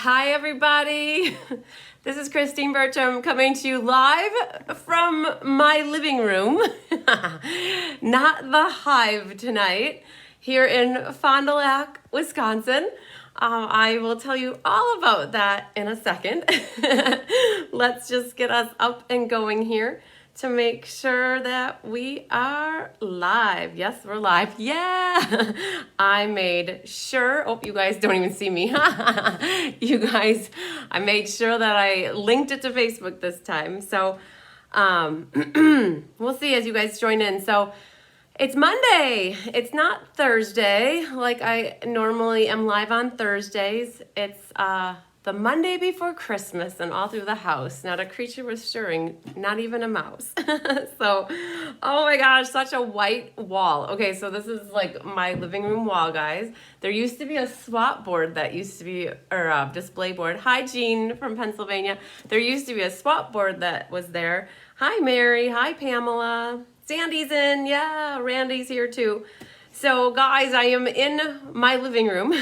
Hi, everybody. This is Christine Bertram coming to you live from my living room, not the Hive tonight, here in Fond du Lac, Wisconsin. I will tell you all about that in a second. Let's just get us up and going here to make sure that we are live. Yes, we're live. Yeah, I made sure. Oh, you guys don't even see me. You guys, I made sure that I linked it to Facebook this time. So we'll see as you guys join in. So it's Monday. It's not Thursday like I normally am live on Thursdays. It's the Monday before Christmas, and all through the house, not a creature was stirring, not even a mouse. So, oh my gosh, such a white wall. Okay, so this is like my living room wall, guys. There used to be a swap board that used to be, or a display board. Hi, Jean from Pennsylvania. There used to be a swap board that was there. Hi, Mary. Hi, Pamela. Sandy's in. Yeah, Randy's here too. So, guys, I am in my living room.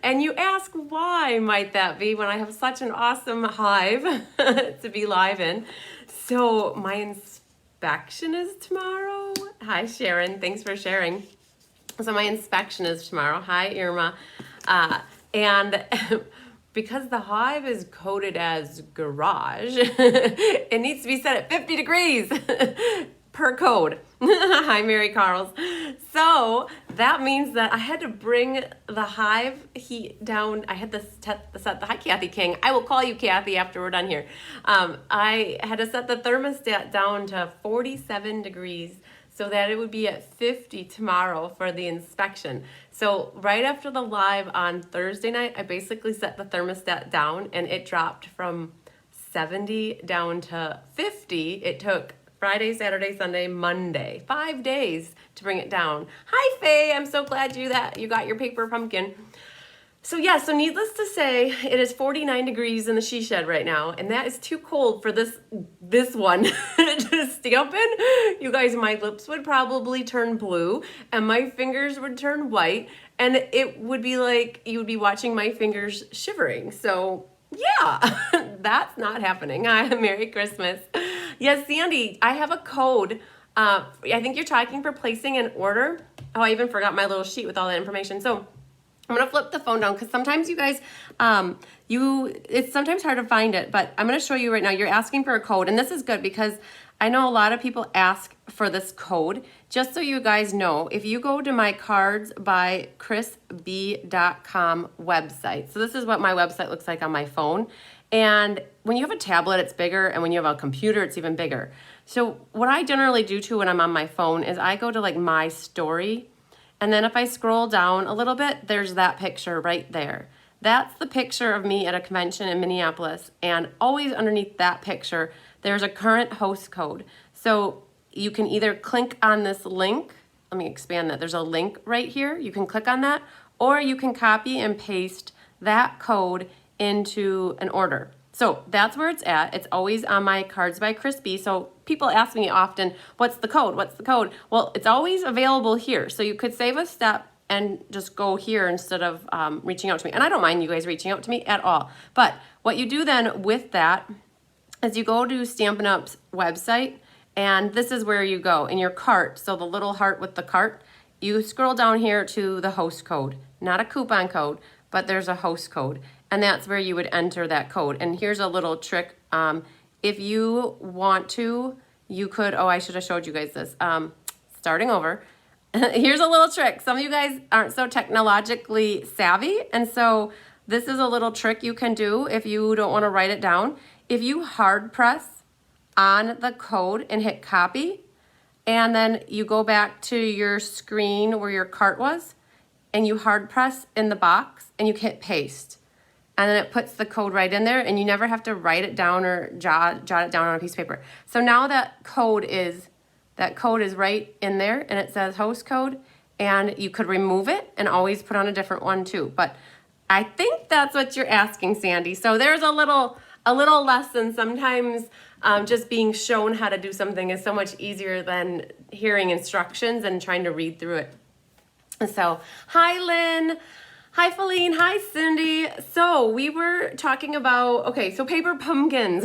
And you ask, why might that be when I have such an awesome hive to be live in? So my inspection is tomorrow. Hi, Sharon. Thanks for sharing. So my inspection is tomorrow. Hi, Irma. And because the hive is coded as garage, it needs to be set at 50 degrees per code. Hi, Mary Carls. So that means that I had to bring the hive heat down. I had to set the hi, Kathy King. I will call you Kathy after we're done here. I had to set the thermostat down to 47 degrees so that it would be at 50 tomorrow for the inspection. So right after the live on Thursday night, I basically set the thermostat down and it dropped from 70 down to 50. It took Friday, Saturday, Sunday, Monday, 5 days to bring it down. Hi, Faye. I'm so glad you got your paper pumpkin. So yeah, so needless to say, it is 49 degrees in the she shed right now, and that is too cold for this one to stamp in. You guys, my lips would probably turn blue, and my fingers would turn white, and it would be like you would be watching my fingers shivering. So yeah, that's not happening. Merry Christmas. Yes, Sandy, I have a code. I think you're talking for placing an order. Oh, I even forgot my little sheet with all that information. So I'm going to flip the phone down because sometimes you guys, it's sometimes hard to find it, but I'm going to show you right now. You're asking for a code, and this is good because I know a lot of people ask for this code. Just so you guys know, if you go to my cards by chrisb.com website, so this is what my website looks like on my phone. And when you have a tablet, it's bigger, and when you have a computer, it's even bigger. So what I generally do too when I'm on my phone is I go to like my story, and then if I scroll down a little bit, there's that picture right there. That's the picture of me at a convention in Minneapolis, and always underneath that picture, there's a current host code. So you can either click on this link. Let me expand that. There's a link right here. You can click on that, or you can copy and paste that code into an order. So that's where it's at. It's always on my Cards by Chris B. So people ask me often, what's the code? What's the code? Well, it's always available here. So you could save a step and just go here instead of reaching out to me. And I don't mind you guys reaching out to me at all. But what you do then with that is you go to Stampin' Up's website, and this is where you go in your cart. So the little heart with the cart, you scroll down here to the host code, not a coupon code, but there's a host code. And that's where you would enter that code. And here's a little trick. If you want to, you could, oh, I should have showed you guys this. Starting over. Here's a little trick. Some of you guys aren't so technologically savvy. And so this is a little trick you can do if you don't want to write it down. If you hard press on the code and hit copy, and then you go back to your screen where your cart was, and you hard press in the box, and you hit paste. And then it puts the code right in there, and you never have to write it down or jot it down on a piece of paper. So now that code is right in there, and it says host code, and you could remove it and always put on a different one too. But I think that's what you're asking, Sandy. So there's a little lesson. Sometimes just being shown how to do something is so much easier than hearing instructions and trying to read through it. So, hi, Lynn. Hi, Feline. Hi, Cindy. So we were talking about, okay, so paper pumpkins.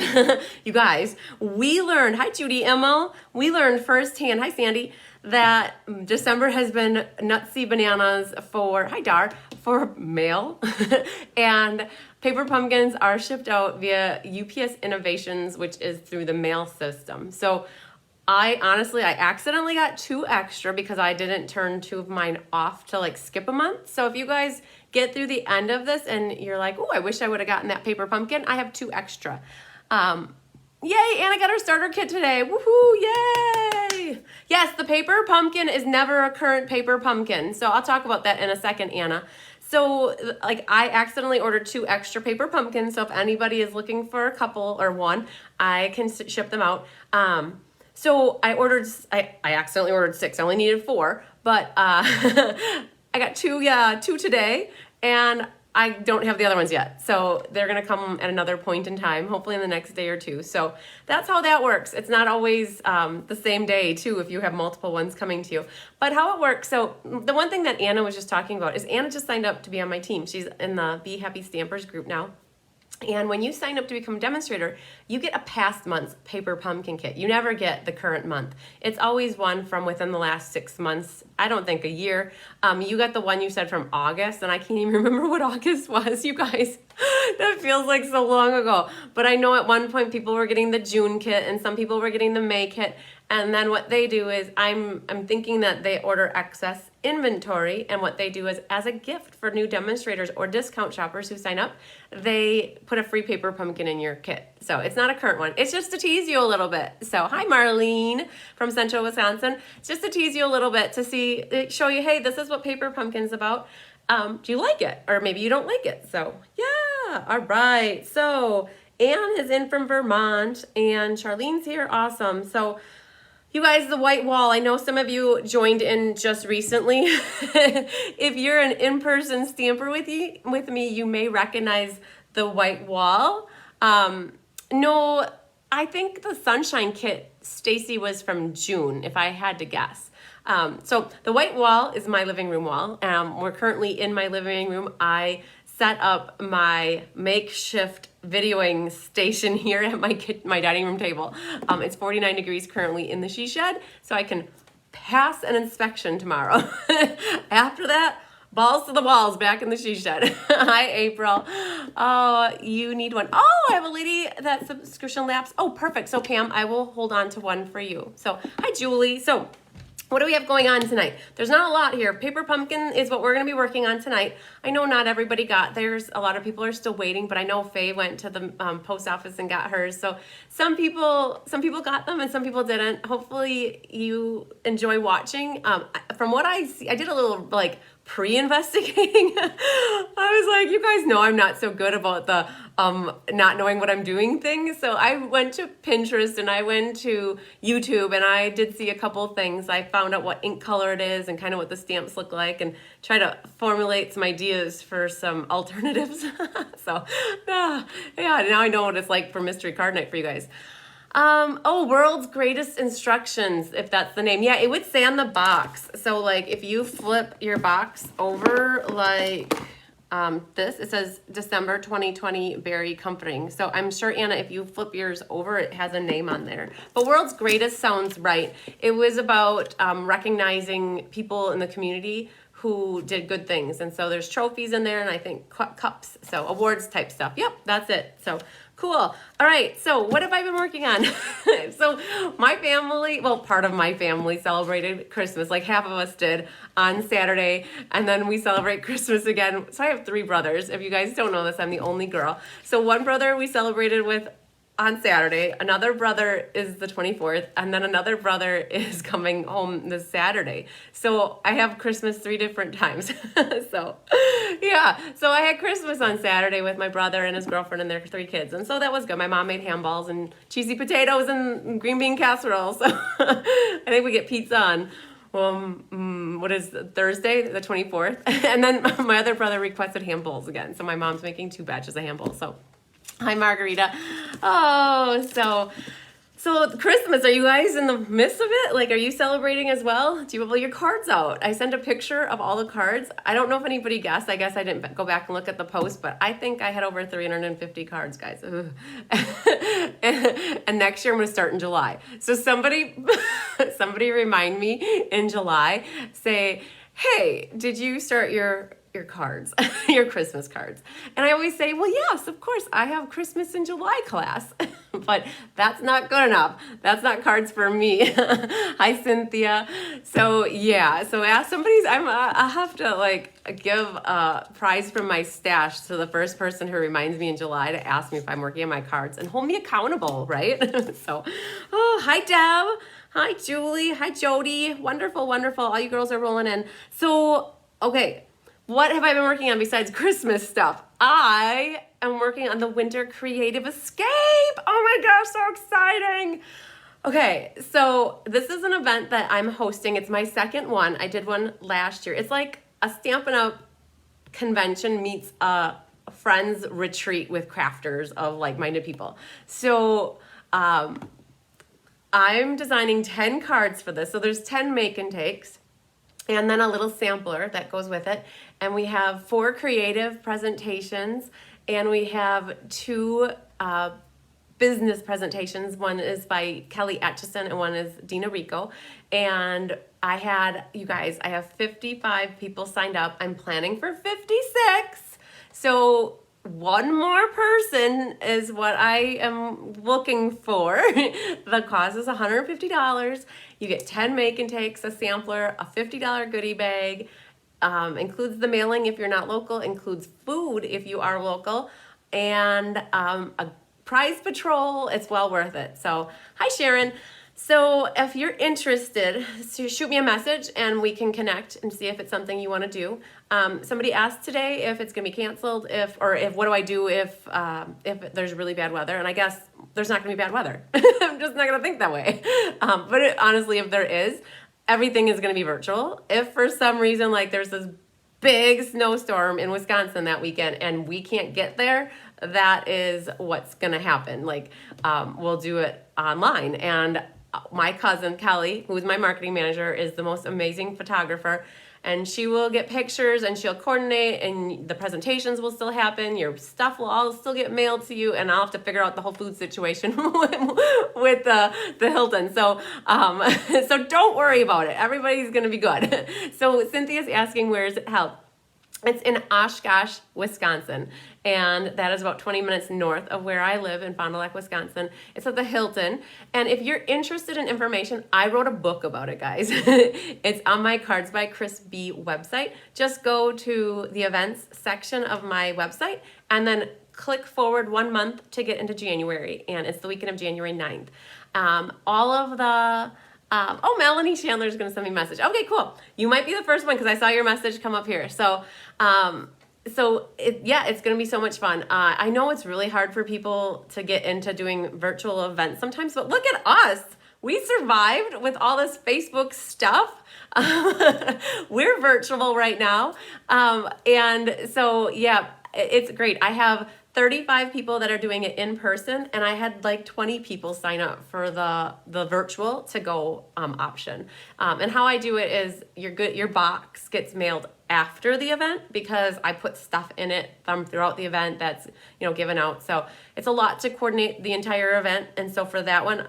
You guys, we learned, hi, Judy Emil. We learned firsthand, hi, Sandy, that December has been nutsy bananas for, hi, Dar, for mail. And paper pumpkins are shipped out via UPS Innovations, which is through the mail system. So I accidentally got 2 extra because I didn't turn 2 of mine off to like skip a month. So if you guys get through the end of this and you're like, oh, I wish I would have gotten that paper pumpkin, I have 2 extra. Yay, Anna got her starter kit today. Woohoo, yay! Yes, the paper pumpkin is never a current paper pumpkin. So I'll talk about that in a second, Anna. So like I accidentally ordered 2 extra paper pumpkins. So if anybody is looking for a couple or one, I can ship them out. So I accidentally ordered 6. I only needed 4, but I got 2 today, and I don't have the other ones yet. So they're gonna come at another point in time, hopefully in the next day or 2. So that's how that works. It's not always the same day too if you have multiple ones coming to you. But how it works, so the one thing that Anna was just talking about is Anna just signed up to be on my team. She's in the Be Happy Stampers group now. And when you sign up to become a demonstrator, you get a past month's paper pumpkin kit. You never get the current month. It's always one from within the last 6 months. I don't think a year. You got the one you said from August, and I can't even remember what August was, you guys. That feels like so long ago. But I know at one point people were getting the June kit, and some people were getting the May kit. And then what they do is, I'm thinking that they order excess inventory, and what they do is, as a gift for new demonstrators or discount shoppers who sign up, they put a free paper pumpkin in your kit. So it's not a current one. It's just to tease you a little bit. So hi, Marlene from Central Wisconsin. It's just to tease you a little bit to show you, hey, this is what paper pumpkin's about. Do you like it? Or maybe you don't like it. So yeah, all right. So Anne is in from Vermont, and Charlene's here. Awesome. So you guys, the white wall, I know some of you joined in just recently. If you're an in-person stamper with me, you may recognize the white wall. No, I think the Sunshine Kit, Stacy, was from June, if I had to guess. So the white wall is my living room wall. We're currently in my living room. I set up my makeshift videoing station here at my dining room table. It's 49 degrees currently in the she shed, so I can pass an inspection tomorrow. After that, balls to the walls back in the she shed. Hi, April. Oh, you need one. Oh, I have a lady that subscription lapsed. Oh, perfect. So Pam, I will hold on to one for you. So hi, Julie. So what do we have going on tonight? There's not a lot here. Paper pumpkin is what we're going to be working on tonight. I know not everybody got theirs. A lot of people are still waiting, but I know Faye went to the post office and got hers. So some people got them and some people didn't. Hopefully you enjoy watching. From what I see, I did a little like pre-investigating. I was like, you guys know I'm not so good about the not knowing what I'm doing things. So I went to Pinterest and I went to YouTube and I did see a couple things. I found out what ink color it is and kind of what the stamps look like and try to formulate some ideas for some alternatives. So yeah, now I know what it's like for Mystery Card Night for you guys. World's Greatest Instructions, if that's the name. Yeah, it would say on the box. So like if you flip your box over like this, it says December 2020 Beary Comforting. So I'm sure, Anna, if you flip yours over, it has a name on there. But World's Greatest sounds right. It was about recognizing people in the community who did good things. And so there's trophies in there and I think cups. So awards type stuff. Yep, that's it. So cool. All right. So what have I been working on? So my family, well, part of my family celebrated Christmas, like half of us did on Saturday. And then we celebrate Christmas again. So I have 3 brothers. If you guys don't know this, I'm the only girl. So one brother we celebrated with on Saturday, another brother is the 24th, and then another brother is coming home this Saturday. So I have Christmas 3 different times. So yeah, so I had Christmas on Saturday with my brother and his girlfriend and their 3 kids. And so that was good. My mom made ham balls and cheesy potatoes and green bean casserole. So I think we get pizza on what is Thursday, the 24th. And then my other brother requested ham bowls again. So my mom's making 2 batches of ham bowls. So hi, Margarita. Oh, so So Christmas, are you guys in the midst of it? Like, are you celebrating as well? Do you have all your cards out? I sent a picture of all the cards. I don't know if anybody guessed. I guess I didn't go back and look at the post, but I think I had over 350 cards, guys. And next year I'm going to start in July. So somebody remind me in July, say, hey, did you start your cards, your Christmas cards? And I always say, well, yes, of course, I have Christmas in July class, but that's not good enough. That's not cards for me. Hi, Cynthia. So yeah, so ask I have to like give a prize from my stash to the first person who reminds me in July to ask me if I'm working on my cards and hold me accountable, right? So, oh, hi, Deb. Hi, Julie. Hi, Jody. Wonderful, wonderful. All you girls are rolling in. So, okay. What have I been working on besides Christmas stuff? I am working on the Winter Creative Escape. Oh my gosh, so exciting. Okay, so this is an event that I'm hosting. It's my second one. I did one last year. It's like a Stampin' Up! Convention meets a friends retreat with crafters of like-minded people. So I'm designing 10 cards for this. So there's 10 make and takes, and then a little sampler that goes with it. And we have 4 creative presentations, and we have 2 business presentations. One is by Kelly Etchison and one is Dina Rico. And I have 55 people signed up. I'm planning for 56. So one more person is what I am looking for. The cost is $150. You get 10 make and takes, a sampler, a $50 goodie bag, includes the mailing if you're not local, includes food if you are local, and a prize patrol. It's well worth it. So hi, Sharon. So if you're interested, so shoot me a message and we can connect and see if it's something you want to do. Somebody asked today if it's going to be canceled, what do I do if there's really bad weather? And I guess there's not going to be bad weather. I'm just not going to think that way. Honestly, if there is, everything is going to be virtual. If for some reason, like there's this big snowstorm in Wisconsin that weekend and we can't get there, that is what's going to happen. Like, we'll do it online. And my cousin, Kelly, who is my marketing manager, is the most amazing photographer. And she will get pictures and she'll coordinate, and the presentations will still happen. Your stuff will all still get mailed to you, and I'll have to figure out the whole food situation with the Hilton. So, so don't worry about it. Everybody's going to be good. So Cynthia's asking, where is it held? It's in Oshkosh, Wisconsin, and that is about 20 minutes north of where I live in Fond du Lac, Wisconsin. It's at the Hilton, and if you're interested in information, I wrote a book about it, guys. It's on my Cards by Chris B website. Just go to the events section of my website, and then click forward 1 month to get into January, and it's the weekend of January 9th. All of the Melanie Chandler's going to send me a message. Okay, cool. You might be the first one because I saw your message come up here. So, it's going to be so much fun. I know it's really hard for people to get into doing virtual events sometimes, but look at us. We survived with all this Facebook stuff. We're virtual right now. And so, yeah, it's great. I have 35 people that are doing it in person, and I had like 20 people sign up for the virtual to go option. And how I do it is your box gets mailed after the event because I put stuff in it throughout the event that's given out. So it's a lot to coordinate the entire event, and so for that one,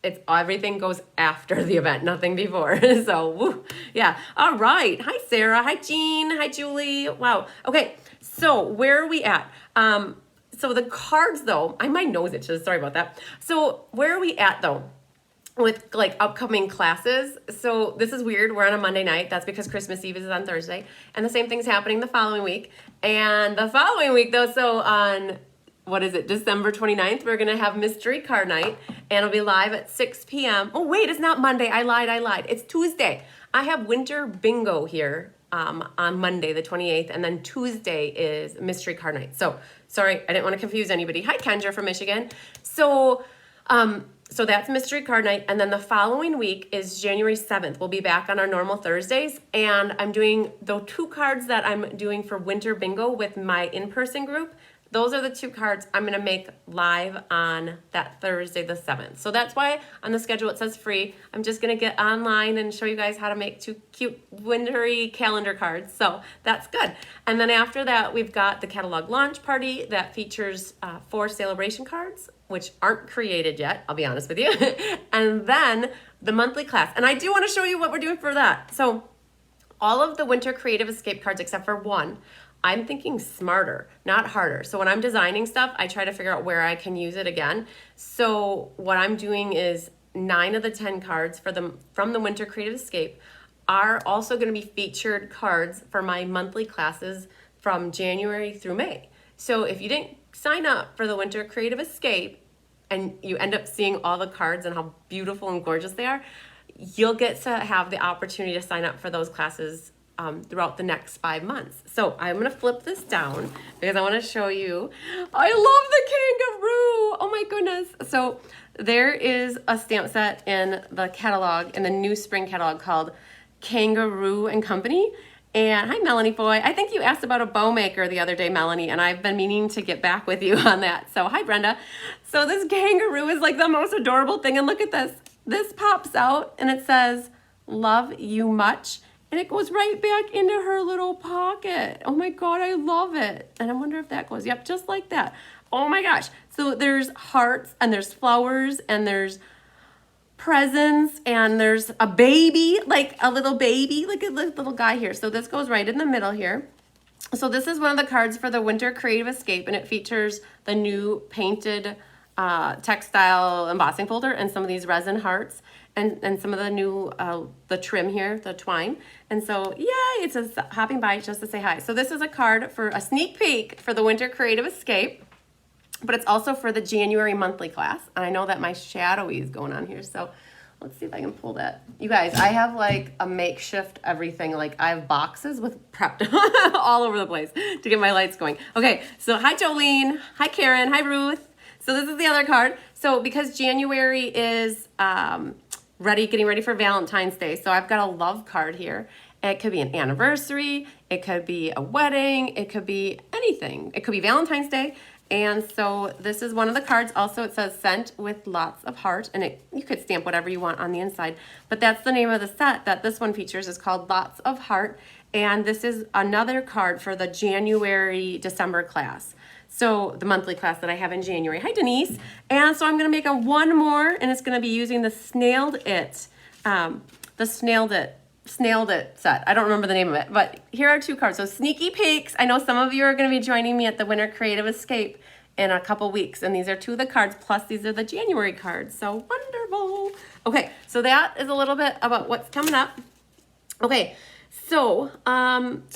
it's everything goes after the event, nothing before. So woo, yeah. All right. Hi, Sarah. Hi, Jean. Hi, Julie. Wow. Okay. So where are we at? So the cards though, my nose itches, sorry about that. So where are we at though with like upcoming classes? So this is weird. We're on a Monday night. That's because Christmas Eve is on Thursday. And the same thing's happening the following week. And the following week though, so on, December 29th, we're going to have Mystery Card Night, and it'll be live at 6 p.m. Oh, wait, it's not Monday. I lied. It's Tuesday. I have Winter Bingo here on Monday, the 28th, and then Tuesday is Mystery Card Night. So, sorry, I didn't want to confuse anybody. Hi, Kendra from Michigan. So that's Mystery Card Night, and then the following week is January 7th. We'll be back on our normal Thursdays, and I'm doing the 2 cards that I'm doing for Winter Bingo with my in-person group. those are the 2 cards I'm going to make live on that Thursday the 7th. So that's why on the schedule it says free. I'm just going to get online and show you guys how to make 2 cute wintry calendar cards. So that's good. And then after that, we've got the catalog launch party that features 4 celebration cards, which aren't created yet, I'll be honest with you. And then the monthly class. And I do want to show you what we're doing for that. So all of the Winter Creative Escape cards except for one, I'm thinking smarter, not harder. So when I'm designing stuff, I try to figure out where I can use it again. So what I'm doing is 9 of the 10 cards from the Winter Creative Escape are also going to be featured cards for my monthly classes from January through May. So if you didn't sign up for the Winter Creative Escape and you end up seeing all the cards and how beautiful and gorgeous they are, you'll get to have the opportunity to sign up for those classes throughout the next 5 months. So I'm gonna flip this down because I wanna show you. I love the kangaroo, oh my goodness. So there is a stamp set in the catalog, in the new spring catalog called Kangaroo and Company. And hi, Melanie Foy. I think you asked about a bow maker the other day, Melanie, and I've been meaning to get back with you on that. So hi, Brenda. So this kangaroo is like the most adorable thing. And look at this. This pops out and it says, "Love you much." And it goes right back into her little pocket. Oh my God, I love it. And I wonder if that goes, yep, just like that. Oh my gosh. So there's hearts and there's flowers and there's presents and there's a baby, like a little baby, like a little guy here. So this goes right in the middle here. So this is one of the cards for the Winter Creative Escape, and it features the new painted textile embossing folder and some of these resin hearts and some of the new, the trim here, the twine. And so, yay, it says hopping by just to say hi. So this is a card for a sneak peek for the Winter Creative Escape, but it's also for the January monthly class. And I know that my shadowy is going on here, so let's see if I can pull that. You guys, I have like a makeshift everything. Like I have boxes with prepped all over the place to get my lights going. Okay, so hi Jolene, hi Karen, hi Ruth. So this is the other card. So because January is getting ready for Valentine's Day, so I've got a love card here. It could be an anniversary, it could be a wedding, it could be anything. It could be Valentine's Day. And so this is one of the cards. Also, it says sent with lots of heart, and you could stamp whatever you want on the inside. But that's the name of the set that this one features, is called Lots of Heart. And this is another card for the January-December class. So the monthly class that I have in January. Hi, Denise. And so I'm going to make one more, and it's going to be using the Snailed It set. I don't remember the name of it, but here are 2 cards. So sneaky peeks. I know some of you are going to be joining me at the Winter Creative Escape in a couple weeks, and these are 2 of the cards, plus these are the January cards. So wonderful. Okay, so that is a little bit about what's coming up. Okay, so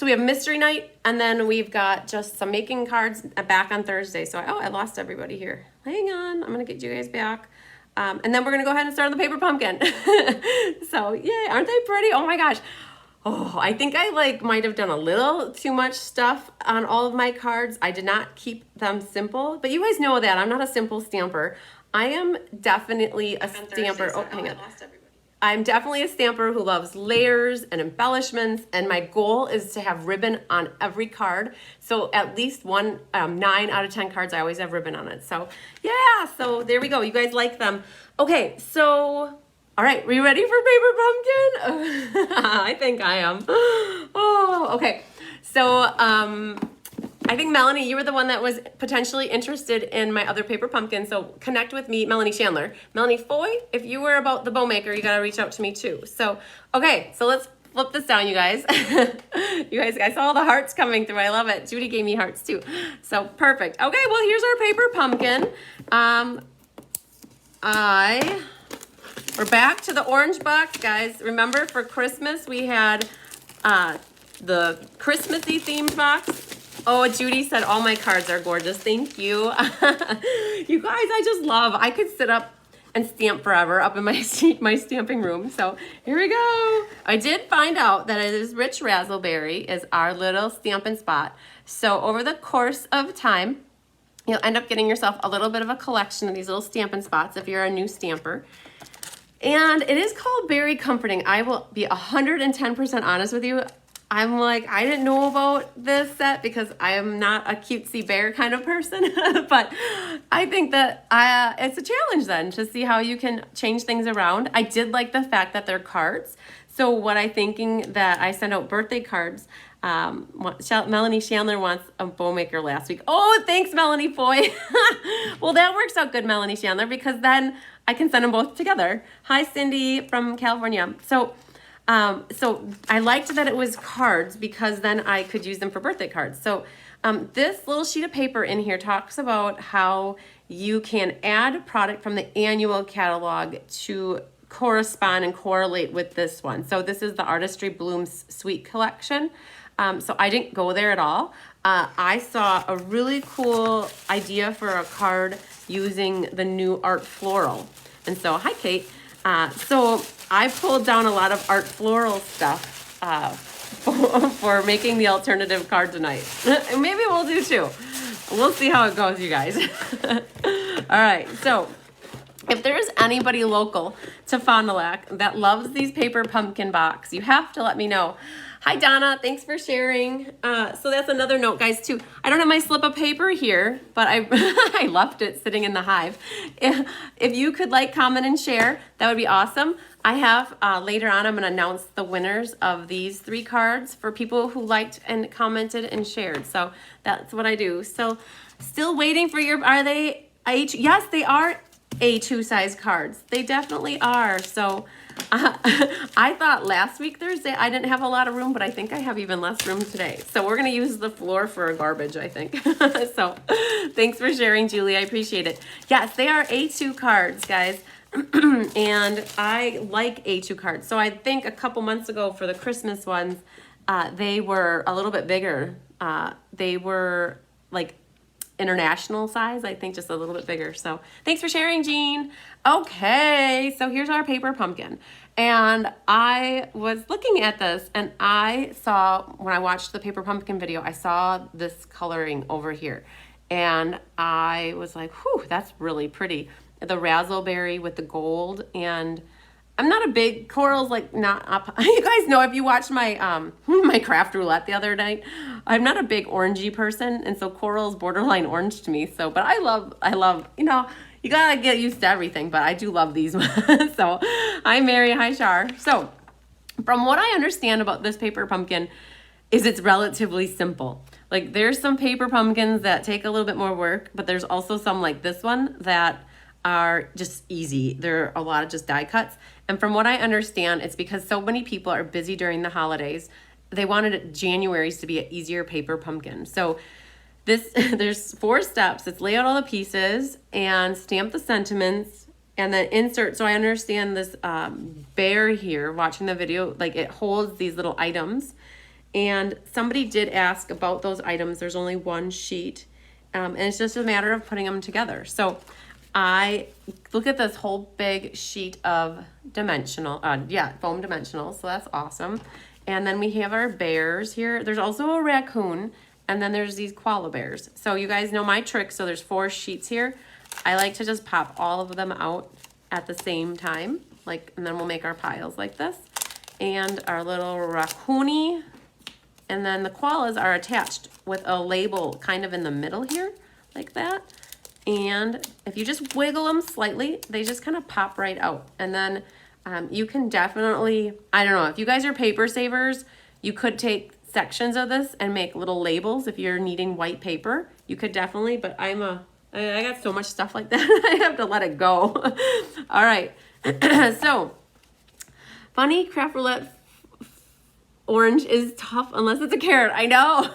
we have Mystery Night, and then we've got just some making cards back on Thursday. So I lost everybody here. Hang on, I'm gonna get you guys back. And then we're gonna go ahead and start on the paper pumpkin. So yay, aren't they pretty? Oh my gosh. Oh, I think I might have done a little too much stuff on all of my cards. I did not keep them simple, but you guys know that I'm not a simple stamper. I am definitely a stamper. Oh, hang on. I'm definitely a stamper who loves layers and embellishments, and my goal is to have ribbon on every card. So at least 9 out of 10 cards, I always have ribbon on it. So yeah, so there we go. You guys like them. Okay, so, all right, we ready for paper pumpkin? I think I am. Oh, okay. So, I think, Melanie, you were the one that was potentially interested in my other paper pumpkin, so connect with me, Melanie Chandler. Melanie Foy, if you were about the bow maker, you gotta reach out to me too. So, okay, so let's flip this down, you guys. You guys, I saw all the hearts coming through. I love it. Judy gave me hearts too. So, perfect. Okay, well, here's our paper pumpkin. We're back to the orange box, guys. Remember, for Christmas, we had the Christmassy themed box. Oh, Judy said all my cards are gorgeous. Thank you. You guys, I could sit up and stamp forever up in my stamping room. So here we go. I did find out that it is Rich Razzleberry is our little stamping spot. So over the course of time, you'll end up getting yourself a little bit of a collection of these little stamping spots if you're a new stamper. And it is called Beary Comforting. I will be 110% honest with you. I'm like, I didn't know about this set because I am not a cutesy bear kind of person, but I think that it's a challenge then to see how you can change things around. I did like the fact that they're cards. So what I'm thinking that I send out birthday cards. Melanie Chandler wants a bow maker last week. Oh, thanks, Melanie Foy. Well, that works out good, Melanie Chandler, because then I can send them both together. Hi, Cindy from California. So I liked that it was cards because then I could use them for birthday cards. So this little sheet of paper in here talks about how you can add product from the annual catalog to correspond and correlate with this one. So this is the Artistry Blooms Sweet Collection. So I didn't go there at all. I saw a really cool idea for a card using the new Art Floral. And so, hi, Kate. So I pulled down a lot of Art Floral stuff for making the alternative card tonight. Maybe we'll do too. We'll see how it goes, you guys. All right, so if there is anybody local to Fond du Lac that loves these paper pumpkin box, you have to let me know. Hi, Donna. Thanks for sharing. So that's another note, guys, too. I don't have my slip of paper here, but I I left it sitting in the hive. If you could like, comment, and share, that would be awesome. I have, later on, I'm going to announce the winners of these 3 cards for people who liked and commented and shared. So that's what I do. So still waiting for your, are they yes, they are A2 size cards. They definitely are. So I thought last week Thursday I didn't have a lot of room, but I think I have even less room today. So we're going to use the floor for garbage, I think. So thanks for sharing, Julie. I appreciate it. Yes, they are A2 cards, guys. And I like A2 cards. So I think a couple months ago for the Christmas ones, they were a little bit bigger. They were like international size, I think, just a little bit bigger. So thanks for sharing, Jean. Okay, so here's our paper pumpkin. And I was looking at this and I saw, when I watched the paper pumpkin video, I saw this coloring over here. And I was like, whew, that's really pretty. The razzleberry with the gold. And I'm not a big, coral's like not up. You guys know, if you watched my my craft roulette the other night, I'm not a big orangey person, and so coral's borderline orange to me. So, but I love, you know, you gotta get used to everything, but I do love these ones. So, hi Mary, hi Shar. So, from what I understand about this paper pumpkin, is it's relatively simple. Like there's some paper pumpkins that take a little bit more work, but there's also some like this one that are just easy. There are a lot of just die cuts. And from what I understand, it's because so many people are busy during the holidays. They wanted January's to be an easier paper pumpkin. So this, there's 4 steps. It's lay out all the pieces and stamp the sentiments and then insert. So I understand this bear here watching the video, like it holds these little items. And somebody did ask about those items. There's only 1 sheet. And it's just a matter of putting them together. So I look at this whole big sheet of dimensional, foam dimensional. So that's awesome. And then we have our bears here. There's also a raccoon, and then there's these koala bears. So you guys know my trick. So there's 4 sheets here. I like to just pop all of them out at the same time, and then we'll make our piles like this. And our little raccoonie, and then the koalas are attached with a label kind of in the middle here, like that. And if you just wiggle them slightly, they just kind of pop right out. And then you can definitely, I don't know, if you guys are paper savers, you could take sections of this and make little labels if you're needing white paper. You could definitely, but I got so much stuff like that, I have to let it go. All right, so funny craft roulette orange is tough unless it's a carrot. I know.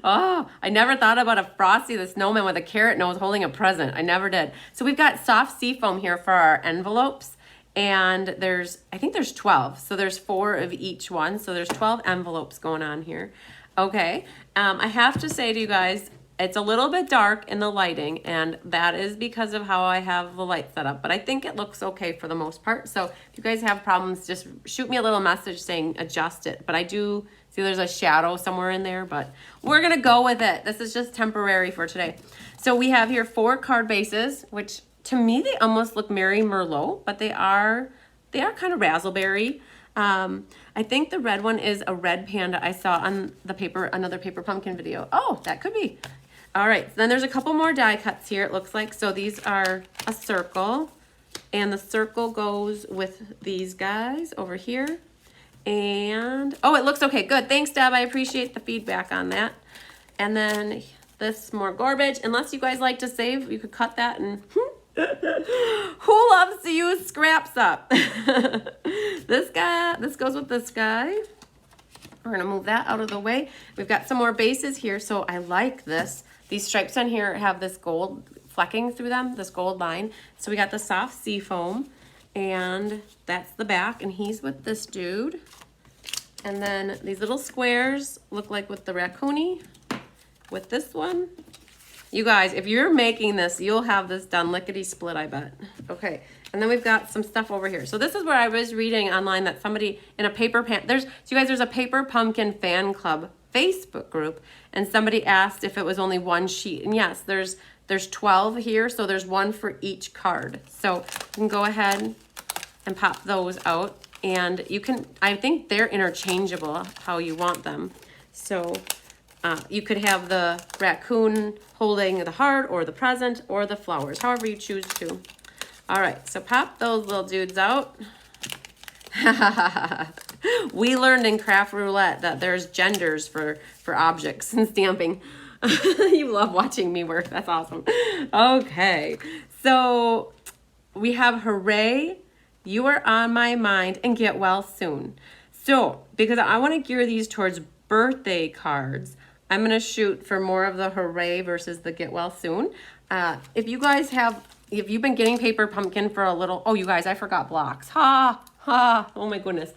Oh, I never thought about a Frosty the Snowman with a carrot nose holding a present. I never did. So we've got soft seafoam here for our envelopes. And I think there's 12. So there's 4 of each one. So there's 12 envelopes going on here. Okay. I have to say to you guys, it's a little bit dark in the lighting, and that is because of how I have the light set up, but I think it looks okay for the most part. So if you guys have problems, just shoot me a little message saying adjust it. But I do see there's a shadow somewhere in there, but we're gonna go with it. This is just temporary for today. So we have here 4 card bases, which to me, they almost look Mary Merlot, but they are kind of razzleberry. I I think the red one is a red panda I saw on the another paper pumpkin video. Oh, that could be. All right, so then there's a couple more die cuts here, it looks like. So these are a circle, and the circle goes with these guys over here. And, oh, it looks okay, good. Thanks, Deb, I appreciate the feedback on that. And then this more garbage. Unless you guys like to save, you could cut that and who loves to use scraps up? This goes with this guy. We're gonna move that out of the way. We've got some more bases here, so I like this. These stripes on here have this gold flecking through them, this gold line. So we got the soft sea foam, and that's the back, and he's with this dude. And then these little squares look like with the raccoonie, with this one. You guys, if you're making this, you'll have this done lickety-split, I bet. Okay, and then we've got some stuff over here. So this is where I was reading online that somebody in a there's a Paper Pumpkin fan club Facebook group, and somebody asked if it was only one sheet. And yes, there's 12 here, so there's one for each card. So you can go ahead and pop those out, and you can, I think they're interchangeable how you want them. So you could have the raccoon holding the heart or the present or the flowers, however you choose to. All right, so pop those little dudes out. We learned in craft roulette that there's genders for objects and stamping. You love watching me work. That's awesome. Okay, so we have hooray, you are on my mind, and get well soon. So because I want to gear these towards birthday cards, I'm going to shoot for more of the hooray versus the get well soon. If you guys if you've been getting Paper Pumpkin for a little, oh, you guys, I forgot blocks. Ha, ha, oh my goodness.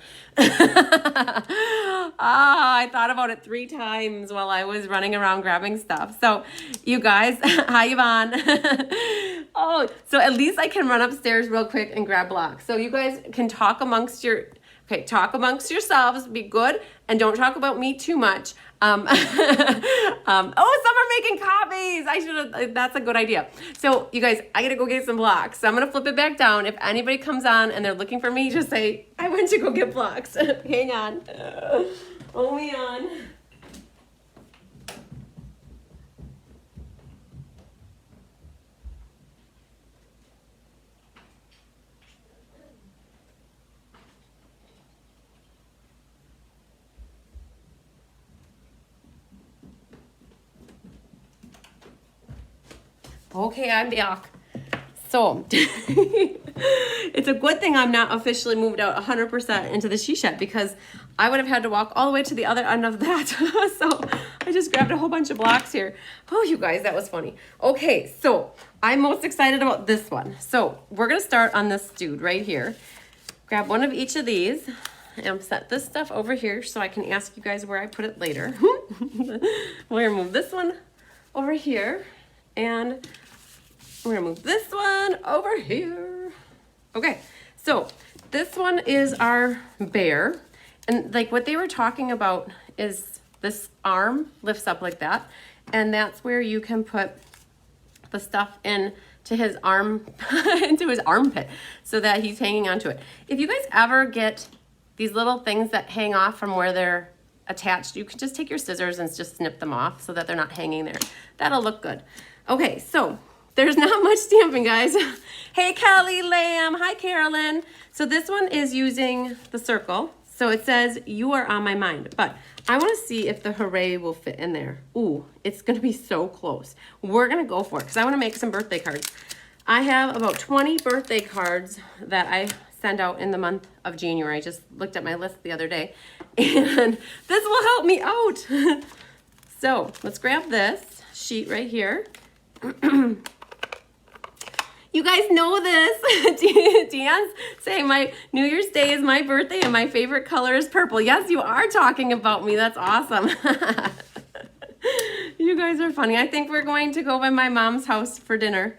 I thought about it 3 times while I was running around grabbing stuff. So you guys, hi Yvonne. Oh, so at least I can run upstairs real quick and grab blocks. So you guys can talk amongst talk amongst yourselves, be good, and don't talk about me too much. Oh, some are making copies. That's a good idea. So you guys, I gotta go get some blocks. So I'm gonna flip it back down. If anybody comes on and they're looking for me, just say, I went to go get blocks. Hang on. Hold me on. Okay, I'm back. So it's a good thing I'm not officially moved out 100% into the she shed, because I would have had to walk all the way to the other end of that. So I just grabbed a whole bunch of blocks here. Oh, you guys, that was funny. Okay, so I'm most excited about this one. So we're gonna start on this dude right here. Grab one of each of these and set this stuff over here so I can ask you guys where I put it later. We're gonna move this one over here, and we're gonna move this one over here. Okay, so this one is our bear. And like what they were talking about is this arm lifts up like that. And that's where you can put the stuff in to his arm, into his armpit, so that he's hanging onto it. If you guys ever get these little things that hang off from where they're attached, you can just take your scissors and just snip them off so that they're not hanging there. That'll look good. Okay, so there's not much stamping, guys. Hey, Kelly Lamb. Hi, Carolyn. So this one is using the circle. So it says, you are on my mind. But I want to see if the hooray will fit in there. Ooh, it's going to be so close. We're going to go for it because I want to make some birthday cards. I have about 20 birthday cards that I send out in the month of January. I just looked at my list the other day. And this will help me out. So let's grab this sheet right here. You guys know this. Deanne's saying my New Year's Day is my birthday and my favorite color is purple. Yes, you are talking about me. That's awesome. You guys are funny. I think we're going to go by my mom's house for dinner.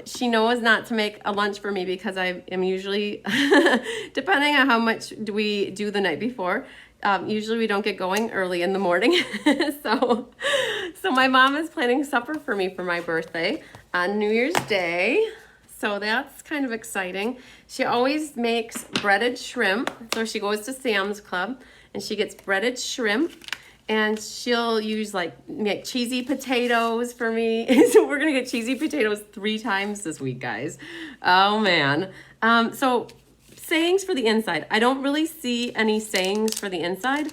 She knows not to make a lunch for me because I am usually, depending on how much we do the night before, usually we don't get going early in the morning. So my mom is planning supper for me for my birthday on New Year's Day. So that's kind of exciting. She always makes breaded shrimp. So she goes to Sam's Club and she gets breaded shrimp. And she'll use make cheesy potatoes for me. So we're gonna get cheesy potatoes 3 times this week, guys. Oh man. So sayings for the inside. I don't really see any sayings for the inside.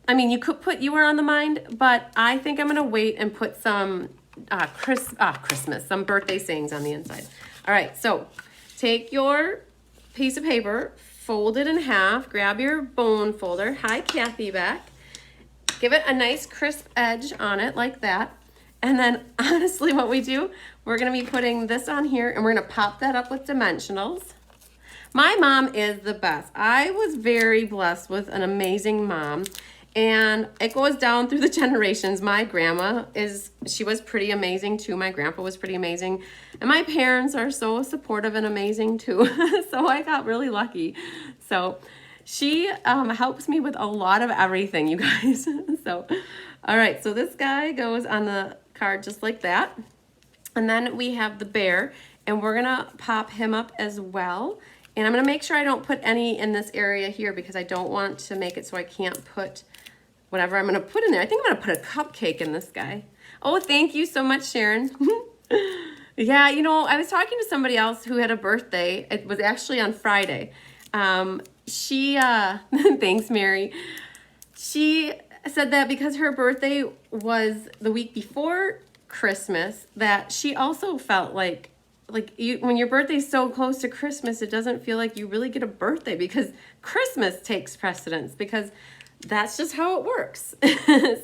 I mean, you could put "you are on the mind," but I think I'm gonna wait and put some Christmas, some birthday sayings on the inside. All right, so take your piece of paper, fold it in half, grab your bone folder. Hi, Kathy back. Give it a nice crisp edge on it like that. And then honestly what we do, we're gonna be putting this on here and we're gonna pop that up with dimensionals. My mom is the best. I was very blessed with an amazing mom and it goes down through the generations. My grandma she was pretty amazing too. My grandpa was pretty amazing. And my parents are so supportive and amazing too. So I got really lucky. So she helps me with a lot of everything, you guys. So, all right, so this guy goes on the card just like that. And then we have the bear, and we're gonna pop him up as well. And I'm gonna make sure I don't put any in this area here because I don't want to make it so I can't put whatever I'm gonna put in there. I think I'm gonna put a cupcake in this guy. Oh, thank you so much, Sharon. Yeah, you know, I was talking to somebody else who had a birthday. It was actually on Friday. Thanks, Mary. She said that because her birthday was the week before Christmas, that she also felt like when your birthday's so close to Christmas, it doesn't feel like you really get a birthday because Christmas takes precedence because that's just how it works.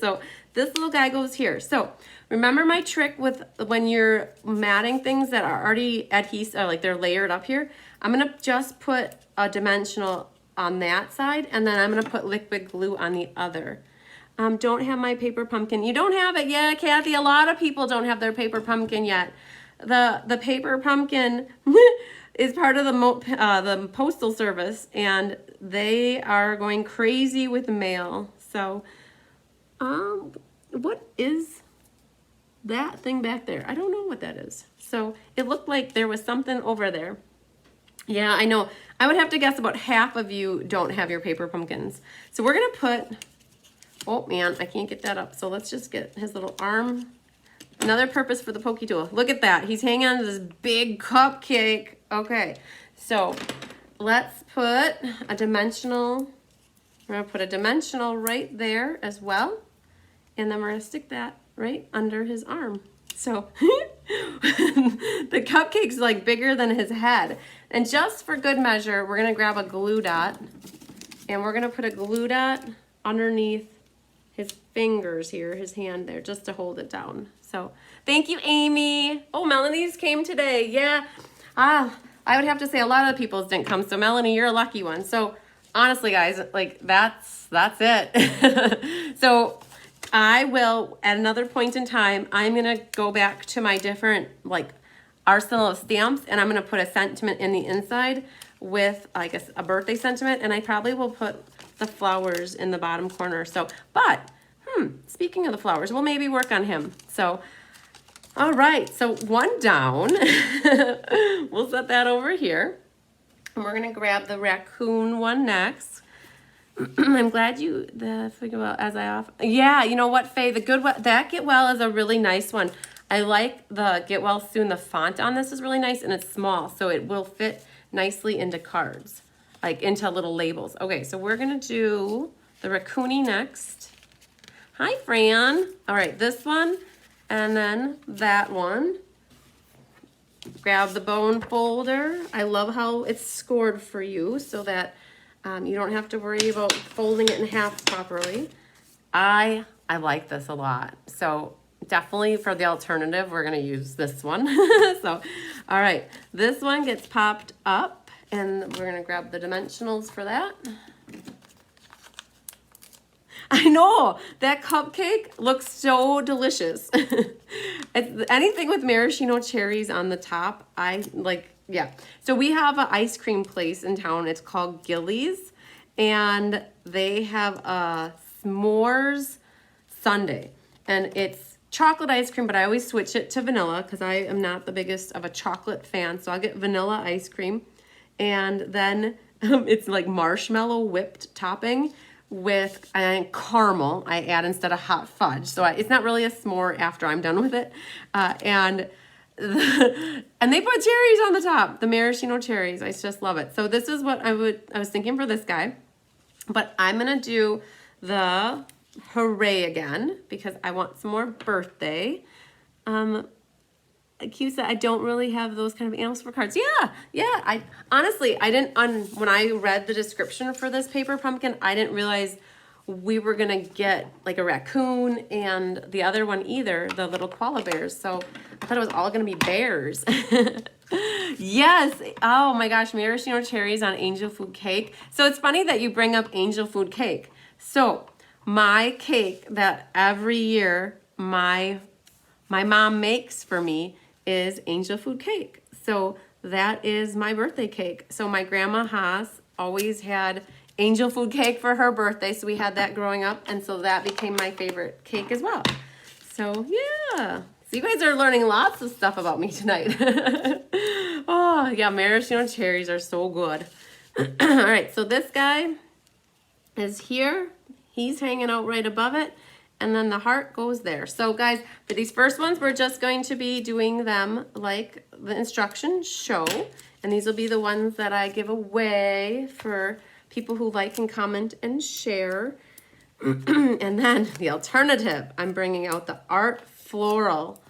So this little guy goes here. So remember my trick with when you're matting things that are already adhesive, or like they're layered up here? I'm gonna just put a dimensional on that side and then I'm gonna put liquid glue on the other. Don't have my paper pumpkin. You don't have it yet, Kathy. A lot of people don't have their paper pumpkin yet. The paper pumpkin is part of the postal service and they are going crazy with mail. So what is that thing back there? I don't know what that is. So it looked like there was something over there. Yeah, I know. I would have to guess about half of you don't have your paper pumpkins. So we're gonna put, oh man, I can't get that up. So let's just get his little arm. Another purpose for the pokey tool. Look at that. He's hanging on to this big cupcake. Okay, so let's put a dimensional. We're gonna put a dimensional right there as well. And then we're gonna stick that right under his arm. So the cupcake's like bigger than his head. And just for good measure, we're gonna grab a glue dot and we're gonna put a glue dot underneath his fingers here, his hand there, just to hold it down. So thank you, Amy. Oh, Melanie's came today. Yeah. I would have to say a lot of the people's didn't come. So Melanie, you're a lucky one. So honestly, guys, like that's it. So I will, at another point in time, I'm gonna go back to my different arsenal of stamps and I'm gonna put a sentiment in the inside with, I guess, a birthday sentiment, and I probably will put the flowers in the bottom corner. So, but, speaking of the flowers, we'll maybe work on him. So, all right, so one down. We'll set that over here. And we're gonna grab the raccoon one next. I'm glad you think about as I off. Yeah, you know what, Faye? That Get Well is a really nice one. I like the Get Well Soon. The font on this is really nice and it's small, so it will fit nicely into cards, like into little labels. Okay, so we're gonna do the raccoony next. Hi, Fran. All right, this one and then that one. Grab the bone folder. I love how it's scored for you so that you don't have to worry about folding it in half properly. I like this a lot. So definitely for the alternative, we're gonna use this one. So, all right, this one gets popped up and we're gonna grab the dimensionals for that. I know, that cupcake looks so delicious. It's anything with maraschino cherries on the top, I like. Yeah, so we have an ice cream place in town. It's called Gillies, and they have a s'mores sundae, and it's chocolate ice cream, but I always switch it to vanilla because I am not the biggest of a chocolate fan. So I'll get vanilla ice cream. And then it's like marshmallow whipped topping with caramel I add instead of hot fudge. So it's not really a s'more after I'm done with it. And they put cherries on the top, the maraschino cherries. I just love it. So this is what I was thinking for this guy. But I'm going to do the hooray again because I want some more birthday. Q said, I don't really have those kind of animals for cards. Yeah. I honestly, I didn't, when I read the description for this paper pumpkin, I didn't realize we were going to get like a raccoon and the other one either, the little koala bears. So I thought it was all going to be bears. Yes. Oh my gosh, maraschino cherries on angel food cake. So it's funny that you bring up angel food cake. So my cake that every year my mom makes for me is angel food cake. So that is my birthday cake. So my grandma Haas always had angel food cake for her birthday. So we had that growing up. And so that became my favorite cake as well. So yeah. So you guys are learning lots of stuff about me tonight. Oh yeah, maraschino cherries are so good. All right, so this guy is here. He's hanging out right above it. And then the heart goes there. So guys, for these first ones, we're just going to be doing them like the instructions show. And these will be the ones that I give away for people who like and comment and share. And then the alternative, I'm bringing out the Art Floral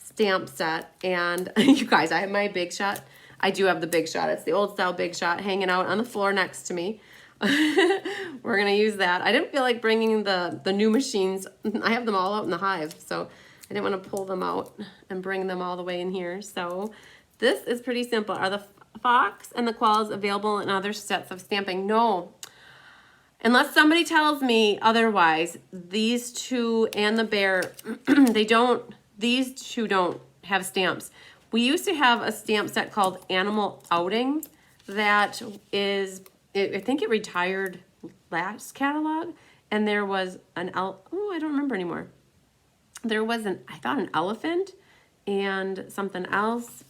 stamp set. And you guys, I have my Big Shot. I do have the Big Shot. It's the old style Big Shot hanging out on the floor next to me. We're gonna use that. I didn't feel like bringing the new machines. I have them all out in the hive, so I didn't want to pull them out and bring them all the way in here. So this is pretty simple. Are the fox and the koalas available in other sets of stamping? No. Unless somebody tells me otherwise, these two and the bear, these two don't have stamps. We used to have a stamp set called Animal Outing that is, I think it retired last catalog, and there was I don't remember anymore. There was I thought an elephant and something else.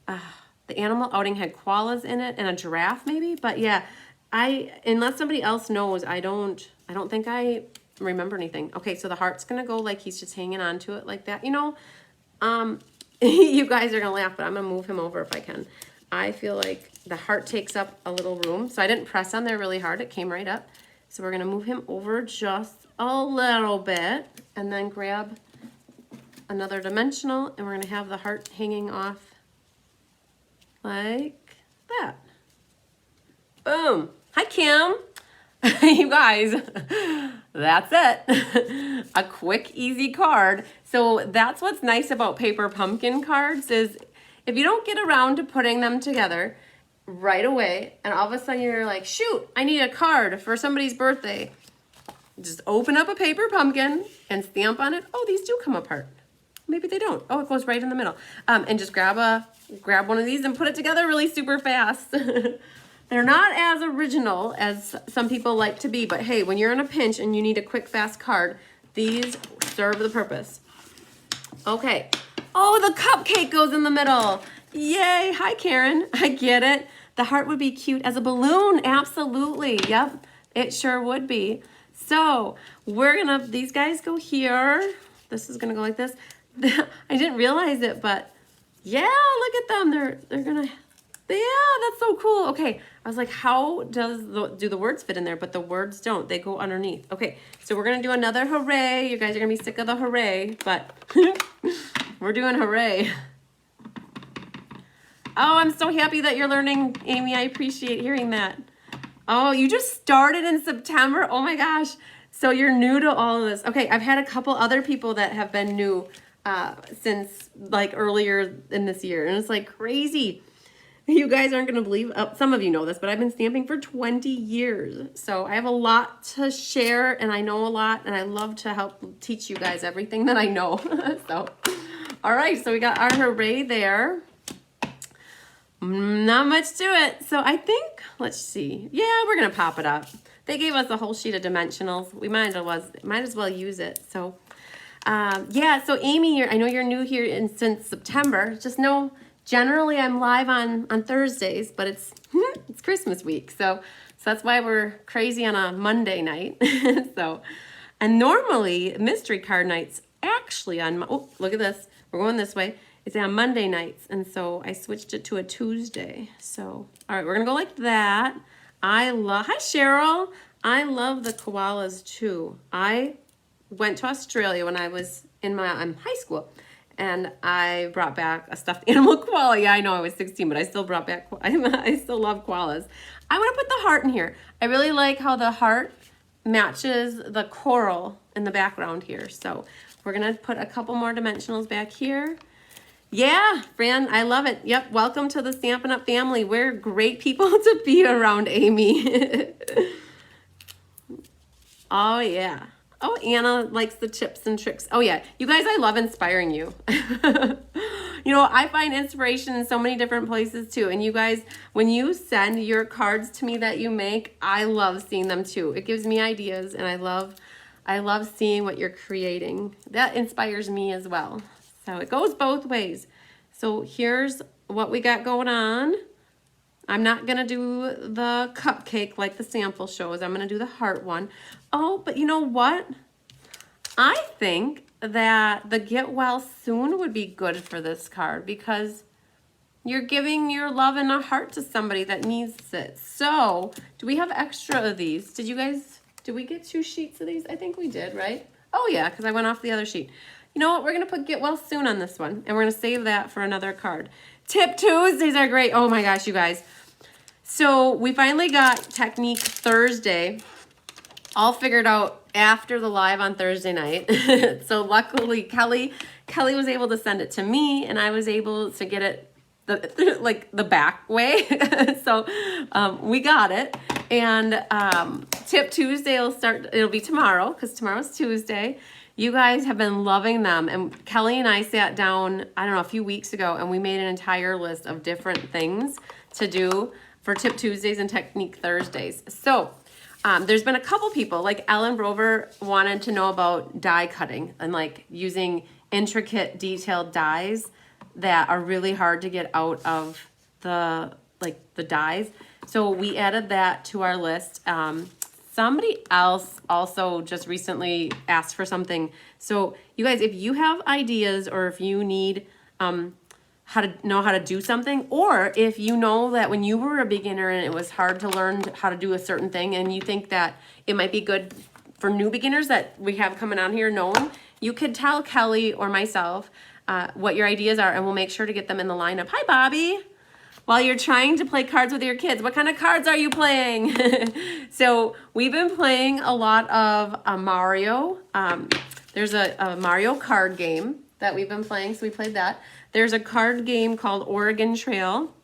The Animal Outing had koalas in it and a giraffe maybe, but yeah, unless somebody else knows, I don't think I remember anything. Okay, so the heart's gonna go like he's just hanging on to it like that. You know, you guys are gonna laugh, but I'm gonna move him over if I can. I feel like the heart takes up a little room, so I didn't press on there really hard. It came right up. So we're gonna move him over just a little bit and then grab another dimensional, and we're gonna have the heart hanging off like that. Boom. Hi, Kim. You guys, that's it. A quick, easy card. So that's what's nice about paper pumpkin cards is if you don't get around to putting them together right away, and all of a sudden you're like, shoot, I need a card for somebody's birthday. Just open up a paper pumpkin and stamp on it. Oh, these do come apart. Maybe they don't. Oh, it goes right in the middle. And just grab one of these and put it together really super fast. They're not as original as some people like to be, but hey, when you're in a pinch and you need a quick, fast card, these serve the purpose. Okay. Oh, the cupcake goes in the middle. Yay. Hi, Karen. I get it. The heart would be cute as a balloon. Absolutely. Yep, it sure would be. So these guys go here. This is gonna go like this. I didn't realize it, but yeah, look at them. They're gonna, yeah, that's so cool. Okay, I was like, how do the words fit in there? But the words don't. They go underneath. Okay, so we're gonna do another hooray. You guys are gonna be sick of the hooray, but we're doing hooray. Oh, I'm so happy that you're learning, Amy. I appreciate hearing that. Oh, you just started in September? Oh my gosh. So you're new to all of this. Okay, I've had a couple other people that have been new since like earlier in this year. And it's like crazy. You guys aren't going to believe, some of you know this, but I've been stamping for 20 years. So I have a lot to share and I know a lot and I love to help teach you guys everything that I know. So, all right, so we got our hooray there. Not much to it. So I think, let's see. Yeah, we're going to pop it up. They gave us a whole sheet of dimensionals. We might as well use it. So Yeah, so Amy, I know you're new here since September. Just know, generally I'm live on Thursdays, but it's it's Christmas week, so that's why we're crazy on a Monday night. So, and normally mystery card nights actually on. Oh, look at this. We're going this way. It's on Monday nights, and so I switched it to a Tuesday. So, all right, we're gonna go like that. Hi Cheryl. I love the koalas too. I went to Australia when I was in high school, and I brought back a stuffed animal koala. Yeah, I know I was 16, but I still brought back, I still love koalas. I want to put the heart in here. I really like how the heart matches the coral in the background here. So we're going to put a couple more dimensionals back here. Yeah, Fran, I love it. Yep, welcome to the Stampin' Up! Family. We're great people to be around, Amy. Oh, yeah. Oh, Anna likes the tips and tricks. Oh, yeah. You guys, I love inspiring you. You know, I find inspiration in so many different places, too. And you guys, when you send your cards to me that you make, I love seeing them, too. It gives me ideas, and I love seeing what you're creating. That inspires me as well. So it goes both ways. So here's what we got going on. I'm not going to do the cupcake like the sample shows. I'm going to do the heart one. Oh, but you know what? I think that the get well soon would be good for this card because you're giving your love and a heart to somebody that needs it. So, do we have extra of these? Did we get 2 sheets of these? I think we did, right? Oh yeah, because I went off the other sheet. You know what? We're going to put get well soon on this one, and we're going to save that for another card. Tip Tuesdays are great. Oh my gosh, you guys. So we finally got Technique Thursday all figured out after the live on Thursday night. So luckily Kelly was able to send it to me, and I was able to get it the back way. So we got it. And Tip Tuesday it'll be tomorrow because tomorrow's Tuesday. You guys have been loving them. And Kelly and I sat down, I don't know, a few weeks ago, and we made an entire list of different things to do for Tip Tuesdays and Technique Thursdays. So there's been a couple people, like Ellen Rover wanted to know about die cutting and like using intricate detailed dies that are really hard to get out of the dies. So we added that to our list. Somebody else also just recently asked for something. So you guys, if you have ideas or if you need how to do something, or if you know that when you were a beginner and it was hard to learn how to do a certain thing and you think that it might be good for new beginners that we have coming on here knowing, you could tell Kelly or myself what your ideas are, and we'll make sure to get them in the lineup. Hi, Bobby. While you're trying to play cards with your kids, what kind of cards are you playing? So we've been playing a lot of Mario. There's a Mario card game that we've been playing, so we played that. There's a card game called Oregon Trail.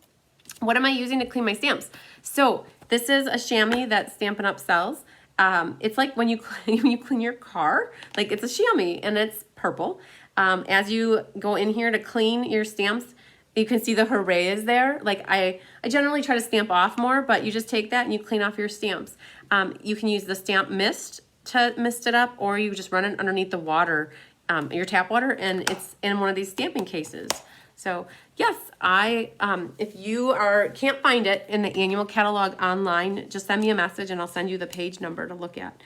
What am I using to clean my stamps? So this is a chamois that Stampin' Up! Sells. It's like when you clean your car, like it's a chamois and it's purple. As you go in here to clean your stamps, you can see the hooray is there. Like I generally try to stamp off more, but you just take that and you clean off your stamps. You can use the stamp mist to mist it up, or you just run it underneath the water, your tap water, and it's in one of these stamping cases. So yes, if you can't find it in the annual catalog online, just send me a message and I'll send you the page number to look at.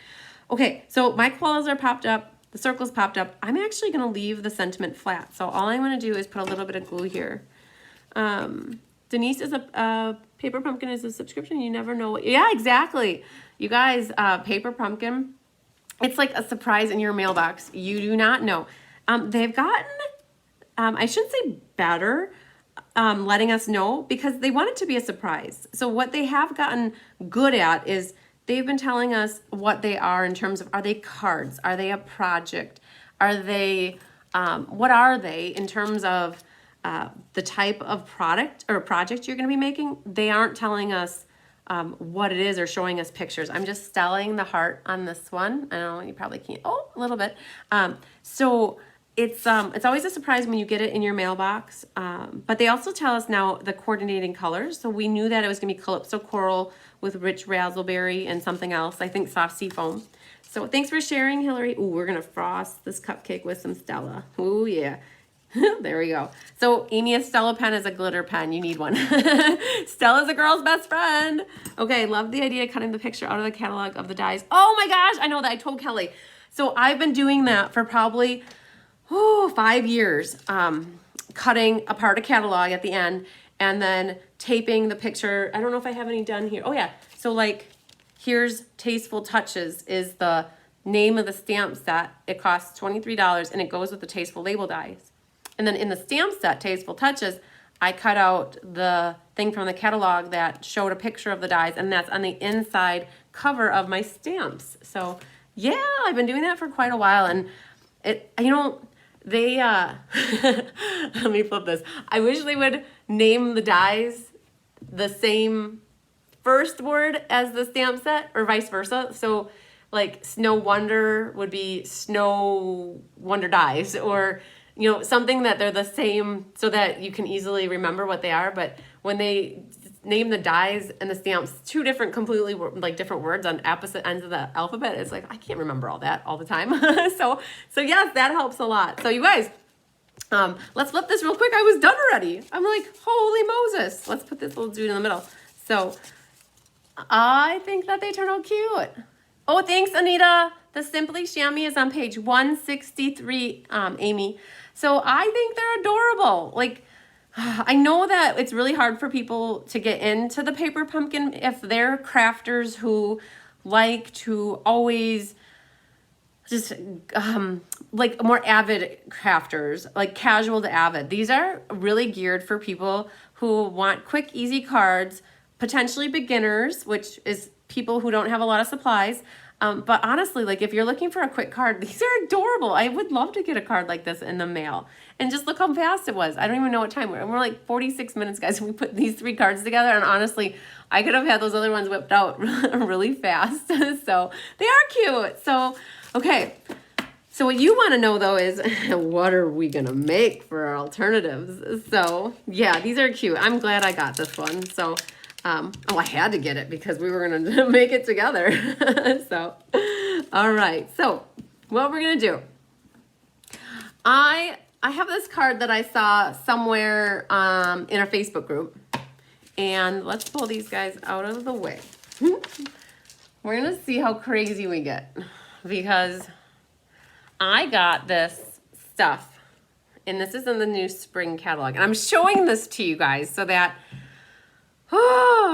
Okay, so my koalas are popped up. The circle's popped up. I'm actually going to leave the sentiment flat. So all I'm going to do is put a little bit of glue here. Denise is a Paper Pumpkin is a subscription. You never know what. Yeah, exactly. You guys, Paper Pumpkin, it's like a surprise in your mailbox. You do not know. They've gotten, I shouldn't say better, letting us know because they want it to be a surprise. So what they have gotten good at is they've been telling us what they are in terms of, are they cards? Are they a project? Are they, what are they in terms of the type of product or project you're going to be making? They aren't telling us what it is or showing us pictures. I'm just stelling the heart on this one. I know you probably can't. Oh, a little bit. So it's always a surprise when you get it in your mailbox. But they also tell us now the coordinating colors. So we knew that it was going to be Calypso Coral with rich razzleberry and something else. I think soft sea foam. So thanks for sharing, Hillary. Ooh, we're gonna frost this cupcake with some Stella. Ooh, yeah. There we go. So Amy, a Stella pen is a glitter pen. You need one. Stella's a girl's best friend. Okay, love the idea of cutting the picture out of the catalog of the dies. Oh my gosh, I know that. I told Kelly. So I've been doing that for probably 5 years, cutting apart a catalog at the end and then taping the picture. I don't know if I have any done here. Oh yeah, so like here's Tasteful Touches is the name of the stamp set. It costs $23 and it goes with the Tasteful label dies. And then in the stamp set, Tasteful Touches, I cut out the thing from the catalog that showed a picture of the dies, and that's on the inside cover of my stamps. So yeah, I've been doing that for quite a while, and it, you know, they, let me flip this. I wish they would name the dies the same first word as the stamp set or vice versa. So like Snow Wonder would be Snow Wonder Dies, or you know, something that they're the same so that you can easily remember what they are. But when they name the dies and the stamps two different completely like different words on opposite ends of the alphabet, it's like I can't remember all that all the time. so yes, that helps a lot. So you guys, let's flip this real quick. I was done already. I'm like, holy Moses. Let's put this little dude in the middle. So I think that they turn out cute. Oh, thanks, Anita. The Simply Chamois is on page 163, Amy. So I think they're adorable. Like, I know that it's really hard for people to get into the paper pumpkin if they're crafters who like to always just like more avid crafters, like casual to avid. These are really geared for people who want quick, easy cards, potentially beginners, which is people who don't have a lot of supplies. But honestly, like if you're looking for a quick card, these are adorable. I would love to get a card like this in the mail. And just look how fast it was. I don't even know what time we're. We're like 46 minutes, guys. We put these 3 cards together, and honestly, I could have had those other ones whipped out really fast. So they are cute. So, okay. So what you want to know though is what are we going to make for our alternatives? So yeah, these are cute. I'm glad I got this one. So I had to get it because we were going to make it together. So, all right. So what we're going to do, I have this card that I saw somewhere in a Facebook group, and let's pull these guys out of the way. We're going to see how crazy we get because I got this stuff, and this is in the new spring catalog, and I'm showing this to you guys so that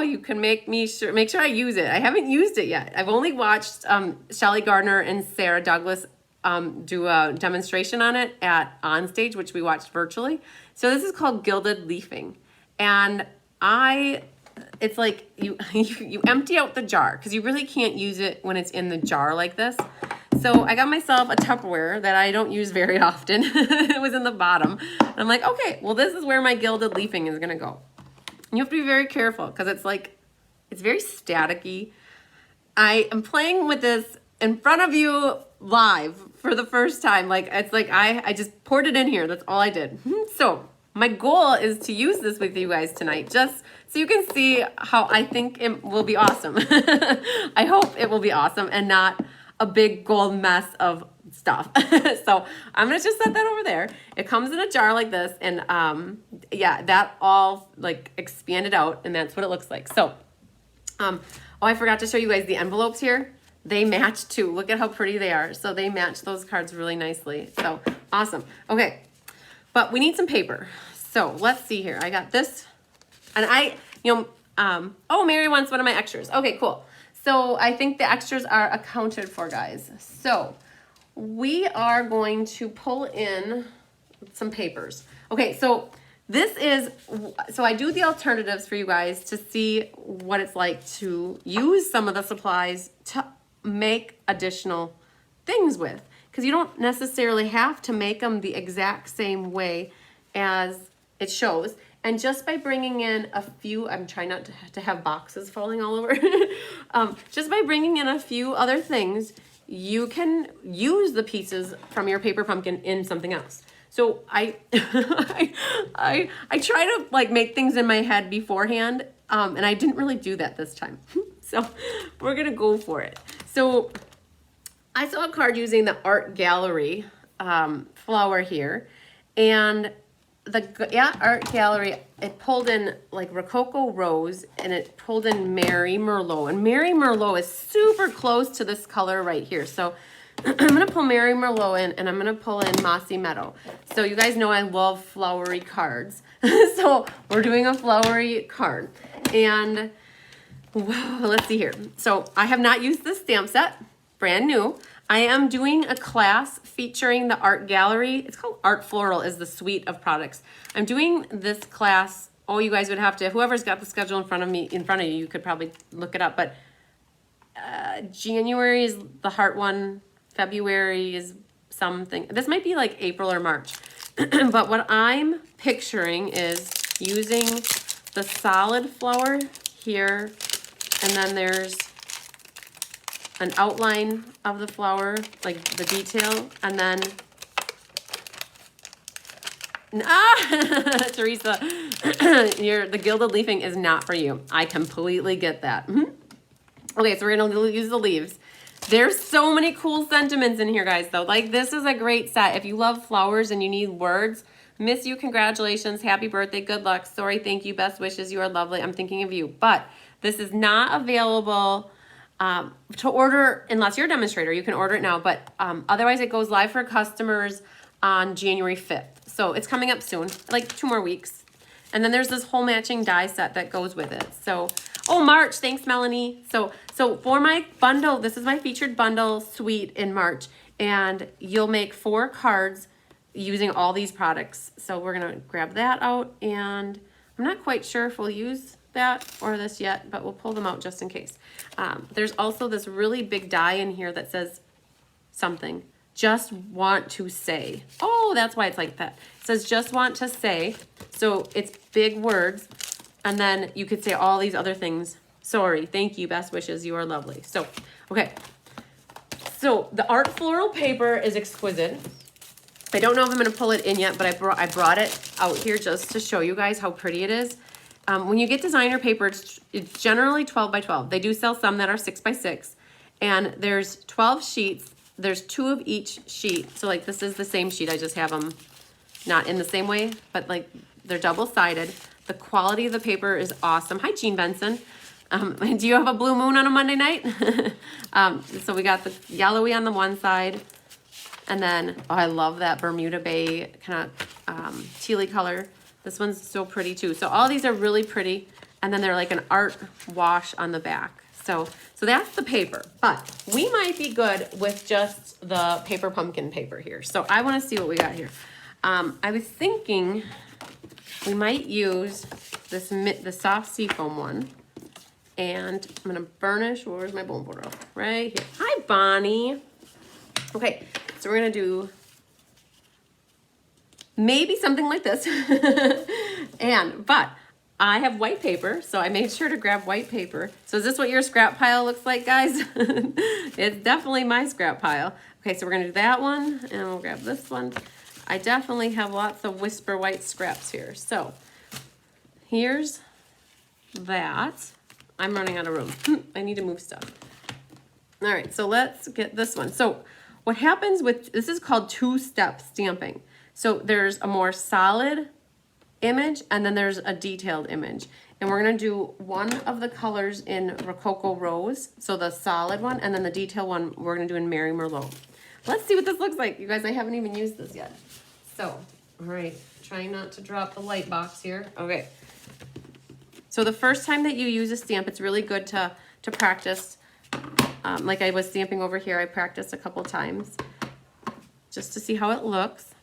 you can make sure I use it. I haven't used it yet. I've only watched Shelley Gardner and Sarah Douglas do a demonstration on it at Onstage, which we watched virtually. So this is called Gilded Leafing, and it's like you empty out the jar because you really can't use it when it's in the jar like this. So I got myself a Tupperware that I don't use very often. It was in the bottom. And I'm like, okay, well this is where my gilded leafing is gonna go. You have to be very careful because it's very staticky. I am playing with this in front of you live for the first time. Like it's like I just poured it in here. That's all I did. So my goal is to use this with you guys tonight, just so you can see how I think it will be awesome. I hope it will be awesome and not a big gold mess of stuff. So I'm gonna just set that over there. It comes in a jar like this, and yeah, that all like expanded out, and that's what it looks like. So oh, I forgot to show you guys the envelopes here. They match too. Look at how pretty they are. So they match those cards really nicely. So awesome. Okay, but we need some paper. So let's see here. I got this, and oh, Mary wants one of my extras. Okay, cool. So I think the extras are accounted for, guys. So we are going to pull in some papers. Okay, so I do the alternatives for you guys to see what it's like to use some of the supplies to make additional things with. Because you don't necessarily have to make them the exact same way as it shows. And just by bringing in a few, I'm trying not to have boxes falling all over. Just by bringing in a few other things, you can use the pieces from your paper pumpkin in something else. So I try to like make things in my head beforehand, and I didn't really do that this time. So we're gonna go for it. So I saw a card using the art gallery flower here, and the art gallery, it pulled in like Rococo Rose, and it pulled in Mary Merlot, and Mary Merlot is super close to this color right here. So I'm gonna pull Mary Merlot in, and I'm gonna pull in Mossy Meadow. So you guys know I love flowery cards. So we're doing a flowery card, and wow, let's see here. So I have not used this stamp set, brand new. I am doing a class featuring the art gallery. It's called Art Floral is the suite of products. I'm doing this class. Oh, you guys would have to, whoever's got the schedule in front of you, you could probably look it up. But January is the heart one. February is something. This might be like April or March. But what I'm picturing is using the solid flower here, and then there's an outline of the flower, like the detail, and then, Teresa, the gilded leafing is not for you. I completely get that. Okay, so we're gonna use the leaves. There's so many cool sentiments in here, guys, though. Like, this is a great set. If you love flowers and you need words, miss you, congratulations, happy birthday, good luck, sorry, thank you, best wishes, you are lovely, I'm thinking of you. But this is not available to order unless you're a demonstrator. You can order it now, but otherwise it goes live for customers on January 5th. So it's coming up soon, like 2 more weeks. And then there's this whole matching die set that goes with it. So, oh, March, thanks, Melanie. So for my bundle, this is my featured bundle suite in March, and you'll make 4 cards using all these products. So we're gonna grab that out, and I'm not quite sure if we'll use that or this yet, but we'll pull them out just in case. There's also this really big die in here that says something. Just want to say. Oh, that's why it's like that. It says just want to say. So it's big words. And then you could say all these other things. Sorry, thank you, best wishes, you are lovely. So, okay. So the art floral paper is exquisite. I don't know if I'm gonna pull it in yet, but I brought it out here just to show you guys how pretty it is. When you get designer paper, it's generally 12 by 12. They do sell some that are 6 by 6. And there's 12 sheets. There's 2 of each sheet. So like this is the same sheet. I just have them not in the same way, but like they're double-sided. The quality of the paper is awesome. Hi, Jean Benson. Do you have a blue moon on a Monday night? So we got the yellowy on the one side. And then, oh, I love that Bermuda Bay kind of tealy color. This one's so pretty too. So all these are really pretty. And then they're like an art wash on the back. So that's the paper. But we might be good with just the paper pumpkin paper here. So I want to see what we got here. I was thinking we might use the soft seafoam one. And I'm going to burnish. Where's my bone border? Right here. Hi, Bonnie. Okay, so we're going to do maybe something like this. But I have white paper, so I made sure to grab white paper. So is this what your scrap pile looks like, guys? It's definitely my scrap pile. Okay, so we're going to do that one, and we'll grab this one. I definitely have lots of Whisper White scraps here. So here's that. I'm running out of room. I need to move stuff. All right, so let's get this one. So what happens with, this is called 2-step stamping. So there's a more solid image, and then there's a detailed image. And we're gonna do one of the colors in Rococo Rose, so the solid one, and then the detail one we're gonna do in Mary Merlot. Let's see what this looks like. You guys, I haven't even used this yet. So, all right, trying not to drop the light box here. Okay. So the first time that you use a stamp, it's really good to practice. Like I was stamping over here, I practiced a couple times just to see how it looks.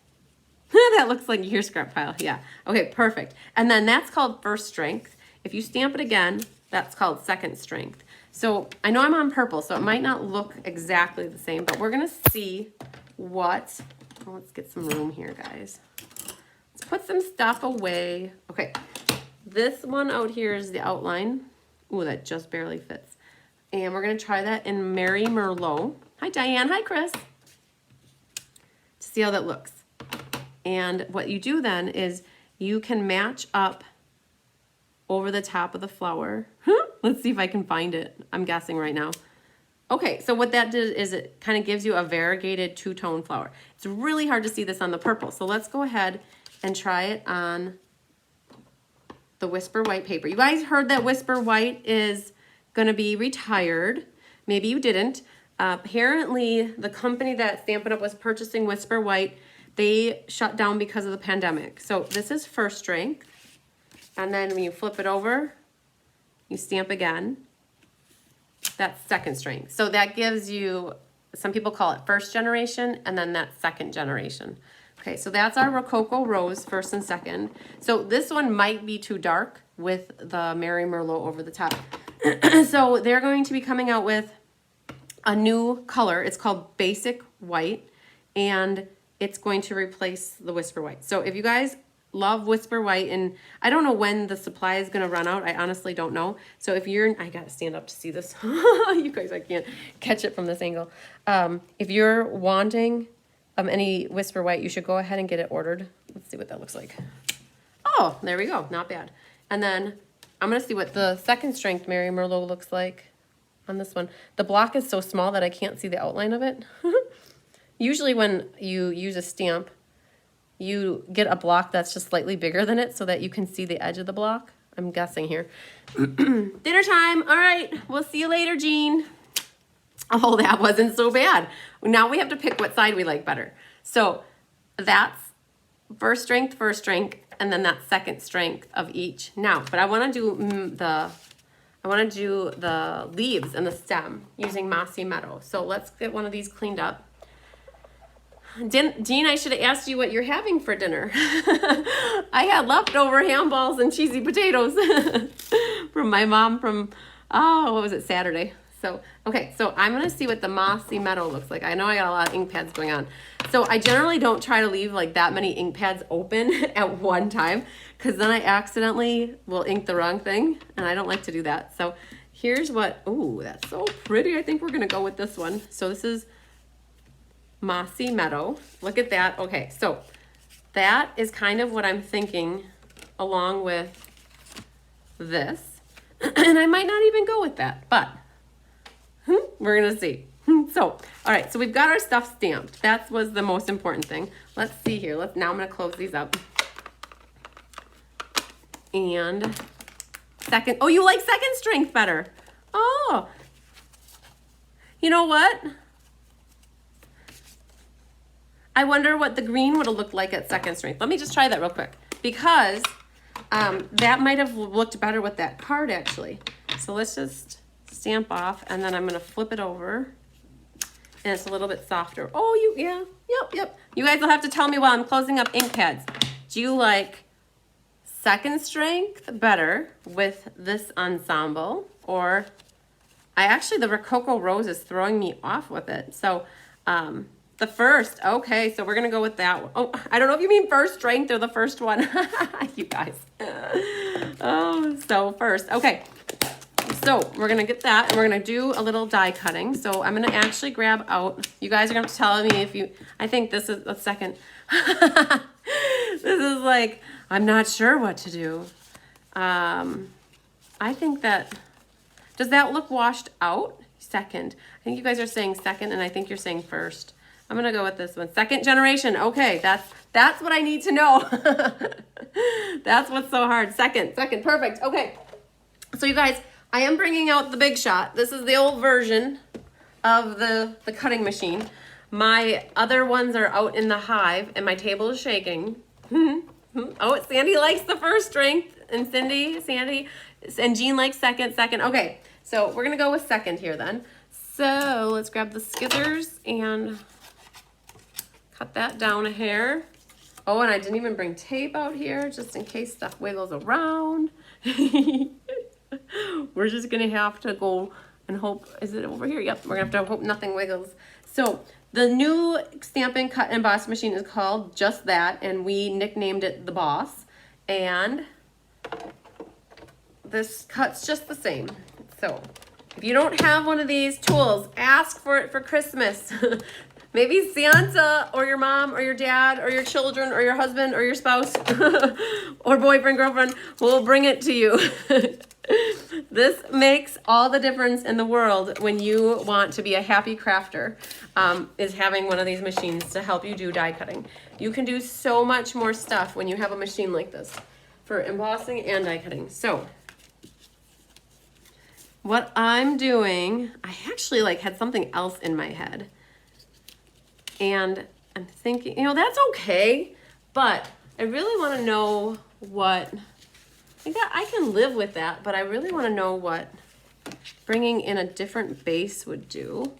That looks like your scrap pile, yeah. Okay, perfect. And then that's called first strength. If you stamp it again, that's called second strength. So I know I'm on purple, so it might not look exactly the same, but we're gonna see what, oh, let's get some room here, guys. Let's put some stuff away. Okay, this one out here is the outline. Ooh, that just barely fits. And we're gonna try that in Mary Merlot. Hi, Diane, hi, Chris. To see how that looks. And what you do then is you can match up over the top of the flower. Let's see if I can find it. I'm guessing right now. Okay, so what that did is it kind of gives you a variegated two-tone flower. It's really hard to see this on the purple, so let's go ahead and try it on the Whisper White paper. You guys heard that Whisper White is going to be retired. Maybe you didn't. Apparently, the company that Stampin' Up! Was purchasing Whisper White, they shut down because of the pandemic. So this is first strength, and then when you flip it over, you stamp again. That's second strength. So that gives you, some people call it first generation, and then that's second generation. Okay, so that's our Rococo Rose, first and second. So this one might be too dark with the Mary Merlot over the top. So they're going to be coming out with a new color. It's called Basic White, and it's going to replace the Whisper White. So if you guys love Whisper White, and I don't know when the supply is going to run out. I honestly don't know. So if you're, I got to stand up to see this. You guys, I can't catch it from this angle. If you're wanting any Whisper White, you should go ahead and get it ordered. Let's see what that looks like. Oh, there we go. Not bad. And then I'm going to see what the second strength Mary Merlot looks like on this one. The block is so small that I can't see the outline of it. Usually when you use a stamp, you get a block that's just slightly bigger than it so that you can see the edge of the block. I'm guessing here. Dinner time. All right. We'll see you later, Jean. Oh, that wasn't so bad. Now we have to pick what side we like better. So that's first strength, and then that second strength of each. Now, but I want to do the leaves and the stem using Mossy Meadow. So let's get one of these cleaned up. Jean, I should have asked you what you're having for dinner. I had leftover ham balls and cheesy potatoes from my mom from, what was it, Saturday. So, okay, so I'm going to see what the Mossy Meadow looks like. I know I got a lot of ink pads going on. So I generally don't try to leave like that many ink pads open at one time, because then I accidentally will ink the wrong thing, and I don't like to do that. So here's what, ooh, that's so pretty. I think we're going to go with this one. So this is Mossy Meadow. Look at that. Okay, so that is kind of what I'm thinking along with this. And I might not even go with that, but we're going to see. So, all right, so we've got our stuff stamped. That was the most important thing. Let's see here. Now I'm going to close these up. And second, oh, you like second strength better. Oh, you know what? I wonder what the green would have looked like at second strength. Let me just try that real quick, because that might have looked better with that card actually. So let's just stamp off, and then I'm going to flip it over, and it's a little bit softer. Oh, yep. You guys will have to tell me while I'm closing up ink pads. Do you like second strength better with this ensemble, or the Rococo Rose is throwing me off with it. So, the first, okay, so we're going to go with that one. Oh, I don't know if you mean first strength or the first one. You guys. Oh, so first. Okay, so we're going to get that, and we're going to do a little die cutting. So I'm going to actually grab out, you guys are going to have to tell me if you, I think this is a second. This is like, I'm not sure what to do. I think that, does that look washed out? Second. I think you guys are saying second, and I think you're saying first. I'm going to go with this one. Second generation. Okay, that's what I need to know. That's what's so hard. Second. Perfect. Okay. So you guys, I am bringing out the Big Shot. This is the old version of the cutting machine. My other ones are out in the hive, and my table is shaking. Oh, Sandy likes the first strength, and Sandy, and Jean likes second. Okay, so we're going to go with second here then. So let's grab the scissors and cut that down a hair. Oh, and I didn't even bring tape out here just in case stuff wiggles around. We're just gonna have to go and hope, is it over here? Yep, we're gonna have to hope nothing wiggles. So the new Stampin' Cut and Emboss machine is called just that, and we nicknamed it the Boss. And this cuts just the same. So if you don't have one of these tools, ask for it for Christmas. Maybe Santa or your mom or your dad or your children or your husband or your spouse or boyfriend, girlfriend will bring it to you. This makes all the difference in the world when you want to be a happy crafter, is having one of these machines to help you do die cutting. You can do so much more stuff when you have a machine like this for embossing and die cutting. So what I'm doing, I actually like had something else in my head. And I'm thinking, that's okay, but I really want to know what, I can live with that, but I really want to know what bringing in a different base would do.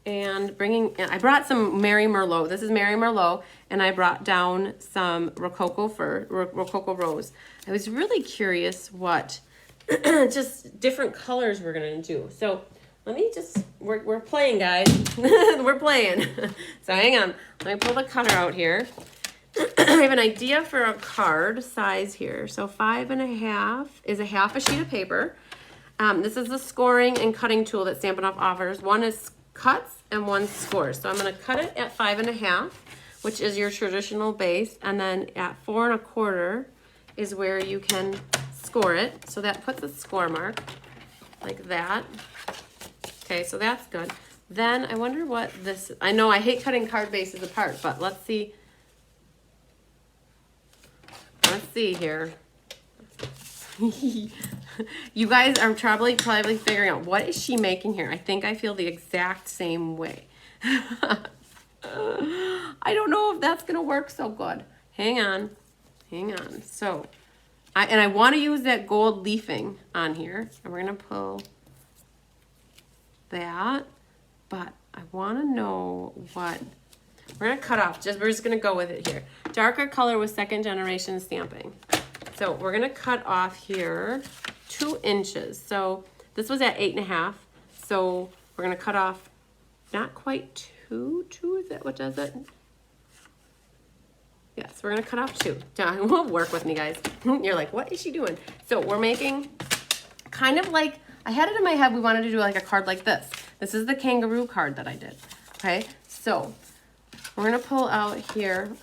And I brought some Mary Merlot. This is Mary Merlot, and I brought down some Rococo Rose. I was really curious what just different colors we're gonna do. So let me we're playing, guys. We're playing. So hang on. Let me pull the cutter out here. I have an idea for a card size here. So 5.5 is a half a sheet of paper. This is the scoring and cutting tool that Stampin' Up! Offers. One is cuts and one scores. So I'm going to cut it at 5.5, which is your traditional base. And then at 4.25 is where you can score it. So that puts a score mark like that. Okay, so that's good. Then I wonder what this, I know I hate cutting card bases apart, but let's see. Let's see here. You guys are probably figuring out, what is she making here? I think I feel the exact same way. I don't know if that's gonna work so good. Hang on. So, I want to use that gold leafing on here, and we're gonna pull that, but I want to know what we're gonna cut off. We're just gonna go with it here. Darker color with second generation stamping. So we're gonna cut off here 2 inches. So this was at 8.5. So we're gonna cut off not quite 2. Is that what does it? Yes, we're gonna cut off 2. John, will work with me, guys. You're like, what is she doing? So we're making kind of like, I had it in my head, we wanted to do like a card like this. This is the kangaroo card that I did. Okay, so we're gonna pull out here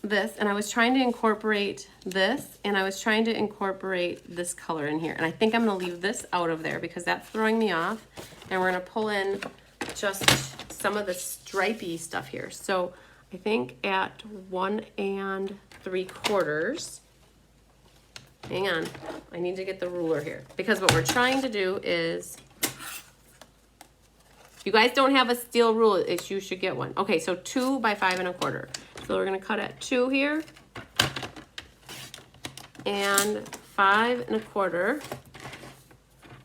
this, and I was trying to incorporate this, and I was trying to incorporate this color in here. And I think I'm gonna leave this out of there because that's throwing me off. And we're gonna pull in just some of the stripy stuff here. So I think at 1 3/4, hang on, I need to get the ruler here, because what we're trying to do is, if you guys don't have a steel rule, you should get one. Okay, so 2 by 5 1/4. So we're gonna cut at 2 here and 5 1/4.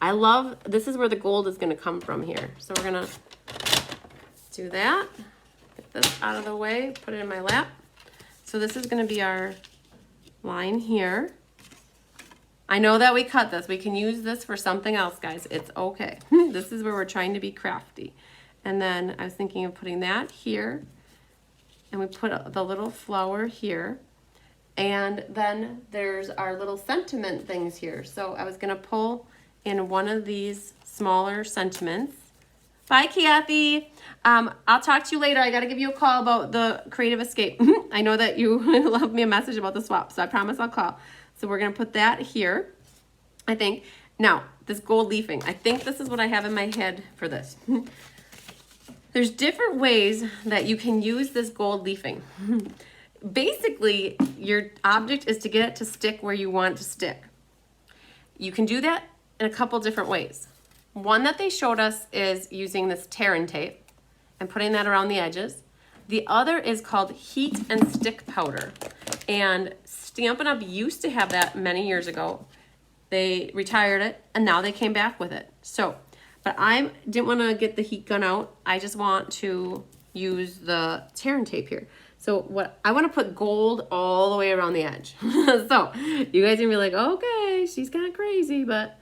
I love, this is where the gold is gonna come from here. So we're gonna do that. Get this out of the way, put it in my lap. So this is gonna be our line here. I know that we cut this. We can use this for something else, guys. It's okay. This is where we're trying to be crafty. And then I was thinking of putting that here. And we put the little flower here. And then there's our little sentiment things here. So I was gonna pull in one of these smaller sentiments. Bye, Kathy. I'll talk to you later. I gotta give you a call about the Creative Escape. I know that you left me a message about the swap, so I promise I'll call. So we're gonna put that here, I think. Now, this gold leafing, I think this is what I have in my head for this. There's different ways that you can use this gold leafing. Basically, your object is to get it to stick where you want it to stick. You can do that in a couple different ways. One that they showed us is using this tear and tape and putting that around the edges. The other is called heat and stick powder. And Stampin' Up! Used to have that many years ago. They retired it, and now they came back with it. So, but I didn't want to get the heat gun out. I just want to use the tear and tape here. So what I want to put gold all the way around the edge. So you guys are gonna be like, okay, she's kind of crazy, but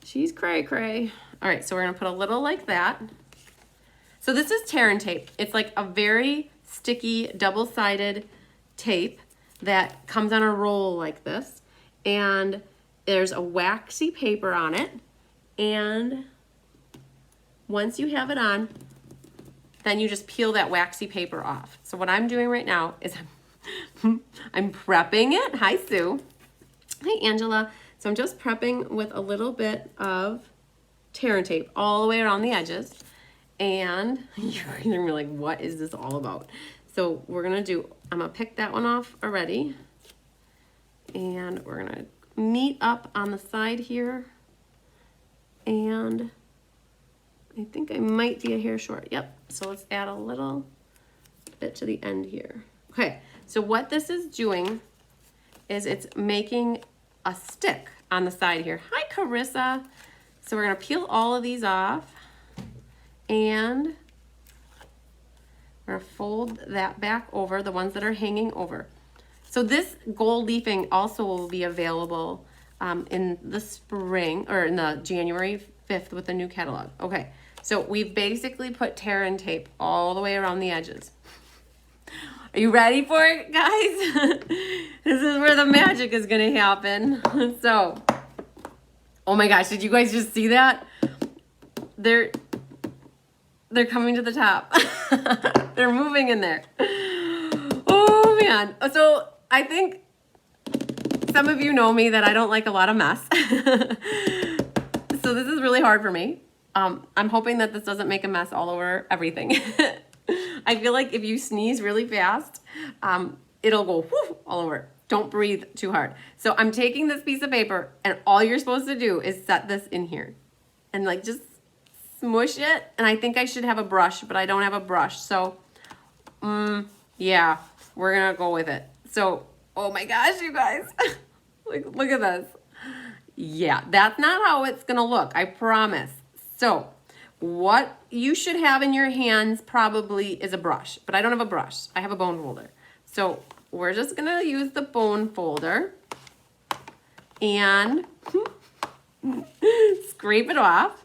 she's cray cray. All right, so we're gonna put a little like that. So this is tear and tape. It's like a very sticky double-sided tape that comes on a roll like this, and there's a waxy paper on it, and once you have it on, then you just peel that waxy paper off. So what I'm doing right now is I'm prepping it. Hi, Sue. Hi, Angela. So I'm just prepping with a little bit of tear and tape all the way around the edges. And you're gonna be like, what is this all about? So I'm gonna pick that one off already. And we're gonna meet up on the side here. And I think I might be a hair short. Yep, so let's add a little bit to the end here. Okay, so what this is doing is it's making a stick on the side here. Hi, Carissa. So we're gonna peel all of these off and we're gonna fold that back over, the ones that are hanging over. So this gold leafing also will be available in the spring or in the January 5th with the new catalog. Okay, so we've basically put tear and tape all the way around the edges. Are you ready for it, guys? This is where the magic is gonna happen. So, oh my gosh, did you guys just see that? They're coming to the top. They're moving in there. Oh man. So I think some of you know me that I don't like a lot of mess. So this is really hard for me. I'm hoping that this doesn't make a mess all over everything. I feel like if you sneeze really fast, it'll go whoosh, all over. Don't breathe too hard. So I'm taking this piece of paper and all you're supposed to do is set this in here and like just smush it. And I think I should have a brush, but I don't have a brush. So yeah, we're gonna go with it. So, oh my gosh, you guys, look at this. Yeah, that's not how it's gonna look, I promise. So what you should have in your hands probably is a brush, but I don't have a brush. I have a bone folder. So we're just gonna use the bone folder and scrape it off.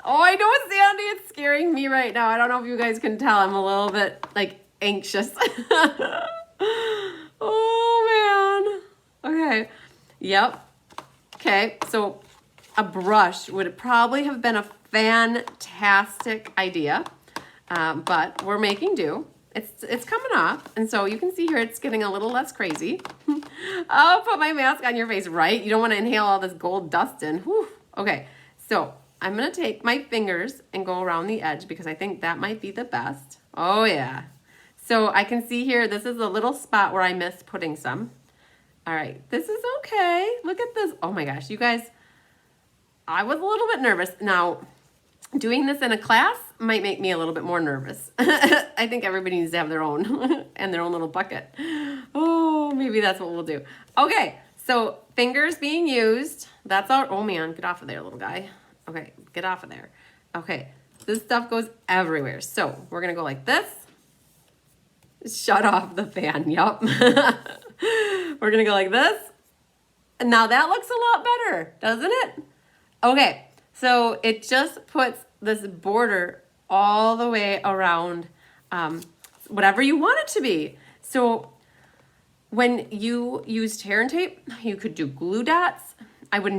Oh, I know, Sandy, it's scaring me right now. I don't know if you guys can tell. I'm a little bit like anxious. Oh man. Okay. Yep. Okay. So a brush would probably have been a fantastic idea, but we're making do. It's coming off, and so you can see here it's getting a little less crazy. I'll put my mask on your face, right? You don't want to inhale all this gold dust in. Whew. Okay, so I'm gonna take my fingers and go around the edge because I think that might be the best. Oh yeah. So I can see here, this is a little spot where I missed putting some. All right, this is okay. Look at this. Oh my gosh, you guys, I was a little bit nervous. Now, doing this in a class might make me a little bit more nervous. I think everybody needs to have their own and their own little bucket. Oh, maybe that's what we'll do. Okay, so fingers being used. That's our, oh man, get off of there, little guy. Okay, get off of there. Okay, this stuff goes everywhere. So we're gonna go like this. Shut off the fan, yup. We're gonna go like this. And now that looks a lot better, doesn't it? Okay, so it just puts this border all the way around whatever you want it to be. So when you use tear and tape, you could do glue dots. I would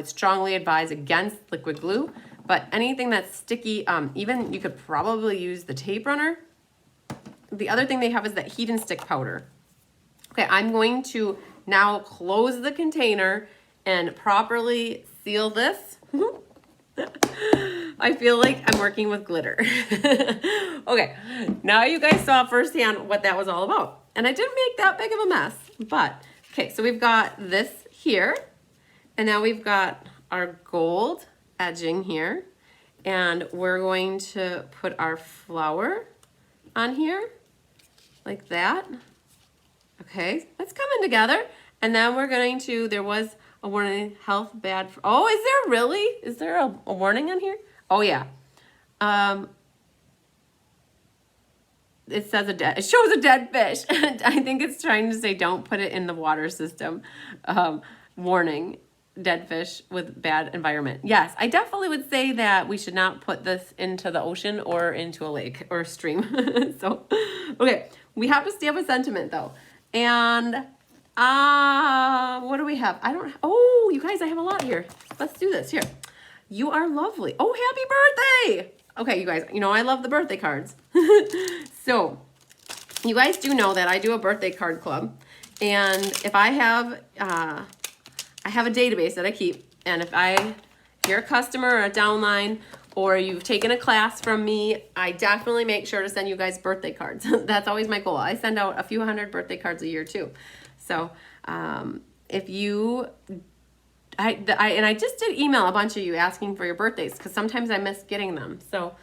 strongly advise against liquid glue, but anything that's sticky, even you could probably use the tape runner. The other thing they have is that heat and stick powder. Okay, I'm going to now close the container and properly seal this. I feel like I'm working with glitter. Okay, now you guys saw firsthand what that was all about. And I didn't make that big of a mess, but okay, so we've got this here, and now we've got our gold edging here, and we're going to put our flower on here, like that. Okay, that's coming together. And then we're going to, there was a warning, health bad for, oh, is there really? Is there a warning on here? Oh yeah. It says it shows a dead fish. I think it's trying to say don't put it in the water system. Warning, dead fish with bad environment. Yes, I definitely would say that we should not put this into the ocean or into a lake or a stream. So, okay, we have to stay up a sentiment though. And what do we have? Oh, you guys, I have a lot here. Let's do this here. You are lovely. Oh, happy birthday. Okay, you guys, you know I love the birthday cards. So, you guys do know that I do a birthday card club. And if I have a database that I keep. And if you're a customer or a downline, or you've taken a class from me, I definitely make sure to send you guys birthday cards. That's always my goal. I send out a few hundred birthday cards a year too. So if you, I just did email a bunch of you asking for your birthdays because sometimes I miss getting them. So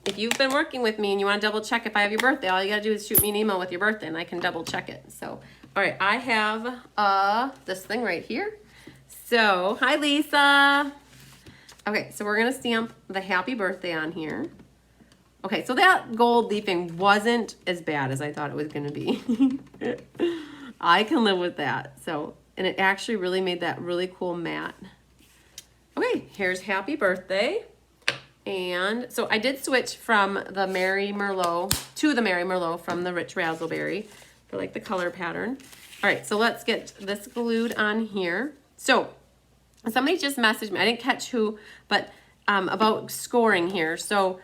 if you've been working with me and you want to double check if I have your birthday, all you got to do is shoot me an email with your birthday and I can double check it. So, all right, I have this thing right here. So, hi Lisa. Okay, so we're gonna stamp the happy birthday on here. Okay, so that gold leafing wasn't as bad as I thought it was gonna be. I can live with that. So, and it actually really made that really cool matte. Okay, here's happy birthday. And so I did switch from the Merry Merlot to the Merry Merlot from the Rich Razzleberry for like the color pattern. All right, so let's get this glued on here. So somebody just messaged me, I didn't catch who, but about scoring here. So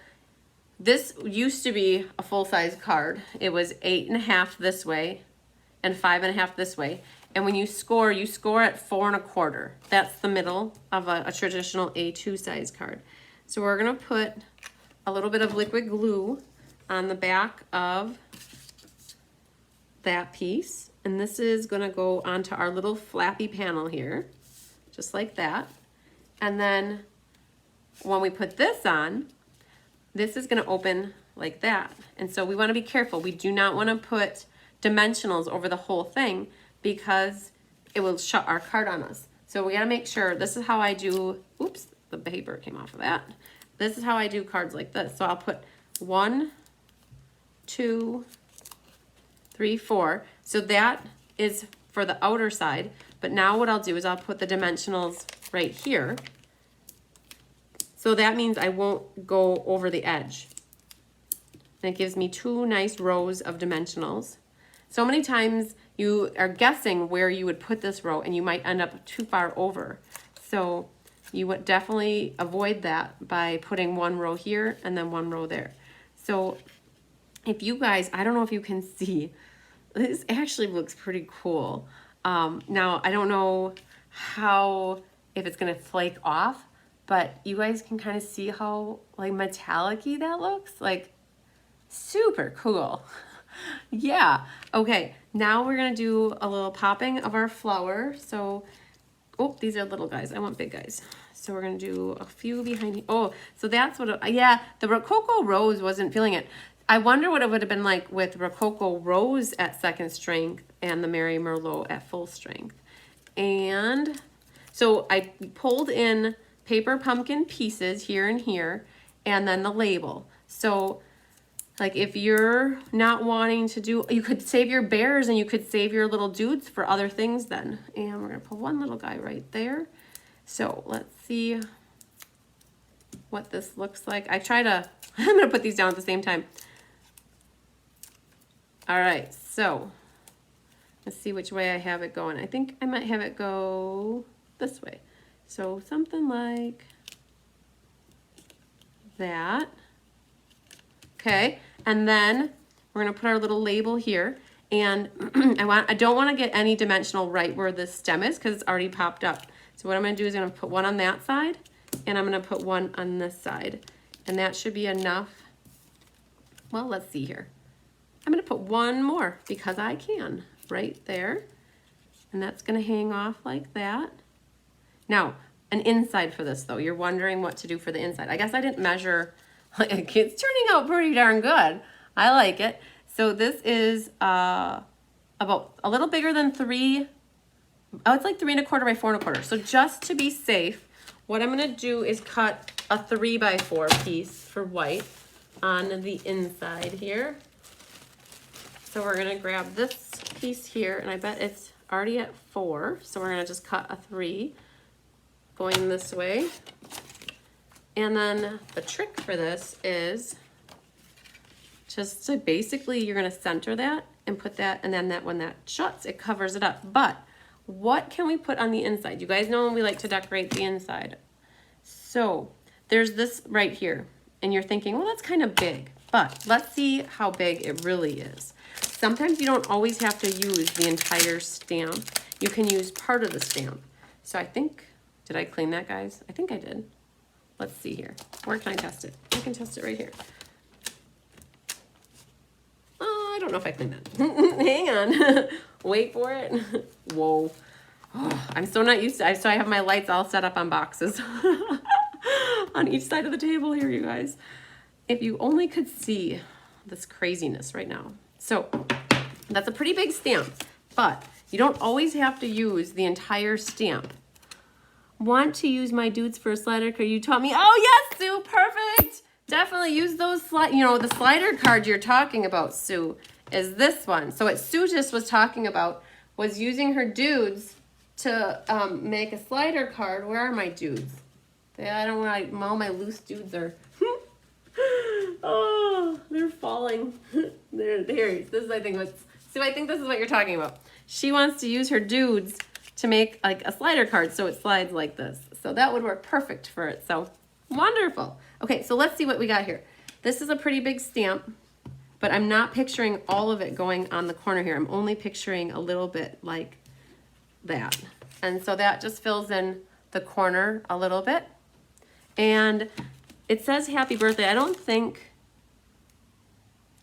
this used to be a full-size card. It was 8.5 this way and 5.5 this way. And when you score at 4 1/4. That's the middle of a traditional A2 size card. So we're gonna put a little bit of liquid glue on the back of that piece. And this is gonna go onto our little flappy panel here, just like that. And then when we put this on, this is gonna open like that. And so we wanna be careful. We do not wanna put dimensionals over the whole thing because it will shut our card on us. So we gotta make sure, this is how I do, oops, the paper came off of that. This is how I do cards like this. So I'll put 1, 2, 3, 4. So that is for the outer side. But now what I'll do is I'll put the dimensionals right here. So that means I won't go over the edge. And it gives me 2 nice rows of dimensionals. So many times you are guessing where you would put this row and you might end up too far over. So you would definitely avoid that by putting 1 row here and then 1 row there. So if you guys, I don't know if you can see, this actually looks pretty cool. Now, I don't know if it's gonna flake off, but you guys can kind of see how like metallic-y that looks, like super cool. Yeah, okay, now we're gonna do a little popping of our flower. So, oh, these are little guys, I want big guys. So we're gonna do a few behind here. Oh, so that's what, yeah, the Rococo Rose wasn't feeling it. I wonder what it would have been like with Rococo Rose at 2nd strength and the Merry Merlot at full strength. And so I pulled in paper pumpkin pieces here and here, and then the label. So like if you're not wanting to do, you could save your bears and you could save your little dudes for other things then. And we're gonna put one little guy right there. So let's see what this looks like. I'm gonna put these down at the same time. All right, so let's see which way I have it going. I think I might have it go this way. So something like that. Okay, and then we're gonna put our little label here. And I don't wanna get any dimensional right where the stem is because it's already popped up. So what I'm gonna do is I'm gonna put one on that side and I'm gonna put one on this side. And that should be enough. Well, let's see here. I'm gonna put one more because I can, right there. And that's gonna hang off like that. Now, an inside for this though. You're wondering what to do for the inside. I guess I didn't measure, like, it's turning out pretty darn good. I like it. So this is about a little bigger than 3, oh, it's like 3 1/4 by 4 1/4. So just to be safe, what I'm gonna do is cut a 3 by 4 piece for white on the inside here. So we're gonna grab this piece here, and I bet it's already at 4. So we're gonna just cut a 3 going this way. And then the trick for this is just to basically, you're gonna center that and put that, and then that when that shuts, it covers it up. But what can we put on the inside? You guys know we like to decorate the inside. So there's this right here. and you're thinking, well, that's kind of big, but let's see how big it really is. Sometimes you don't always have to use the entire stamp. You can use part of the stamp. So I think, did I clean that, guys? I think I did. Let's see here. Where can I test it? I can test it right here. Oh, I don't know if I cleaned that. Hang on. Wait for it. Whoa. Oh, I'm so not used to it. So I have my lights all set up on boxes on each side of the table here, you guys. If you only could see this craziness right now. So that's a pretty big stamp, but you don't always have to use the entire stamp. Want to use my dudes for a slider card? You taught me. Oh yes, Sue, perfect. Definitely use those the slider card you're talking about, Sue, is this one. So what Sue just was talking about was using her dudes to make a slider card. Where are my dudes? I don't know, all my loose dudes are, oh, they're falling. There. This is, I think, Sue, I think this is what you're talking about. She wants to use her dudes to make like a slider card so it slides like this. So that would work perfect for it. So wonderful. Okay, so let's see what we got here. This is a pretty big stamp, but I'm not picturing all of it going on the corner here. I'm only picturing a little bit like that. And so that just fills in the corner a little bit. And it says happy birthday. I don't think,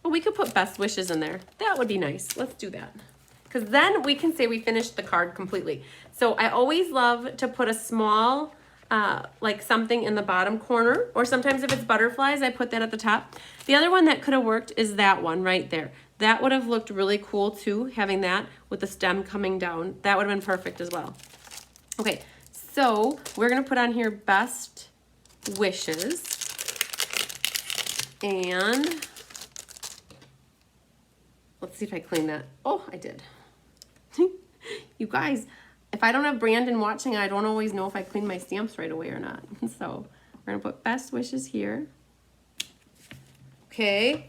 well, we could put best wishes in there. That would be nice. Let's do that. Because then we can say we finished the card completely. So I always love to put a small, like something in the bottom corner, or sometimes if it's butterflies, I put that at the top. The other one that could have worked is that one right there. That would have looked really cool too, having that with the stem coming down. That would have been perfect as well. Okay, so we're gonna put on here best wishes. And let's see if I clean that. Oh, I did. You guys, if I don't have Brandon watching, I don't always know if I clean my stamps right away or not. So we're gonna put best wishes here. Okay.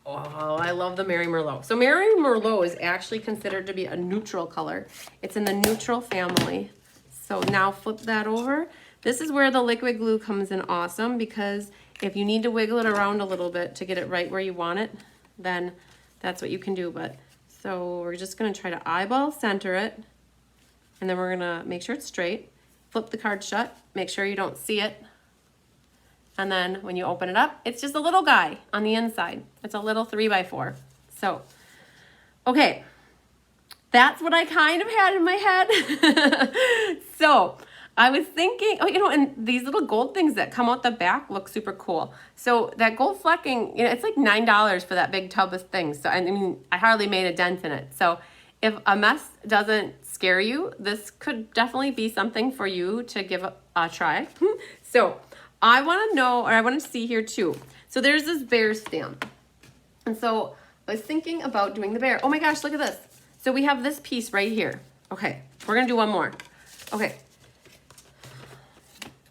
Oh, I love the Mary Merlot. So Mary Merlot is actually considered to be a neutral color. It's in the neutral family. So now flip that over. This is where the liquid glue comes in awesome, because if you need to wiggle it around a little bit to get it right where you want it, then that's what you can do. But so we're just gonna try to eyeball center it, and then we're gonna make sure it's straight. Flip the card shut, make sure you don't see it. And then when you open it up, it's just a little guy on the inside. It's a little 3x4. So, okay, that's what I kind of had in my head. So I was thinking, oh, and these little gold things that come out the back look super cool. So that gold flecking, it's like $9 for that big tub of things. So I mean, I hardly made a dent in it. So if a mess doesn't scare you, this could definitely be something for you to give a try. So I want to know, or I want to see here too. So there's this bear stamp. And so I was thinking about doing the bear. Oh my gosh, look at this. So we have this piece right here. Okay, we're going to do one more. Okay.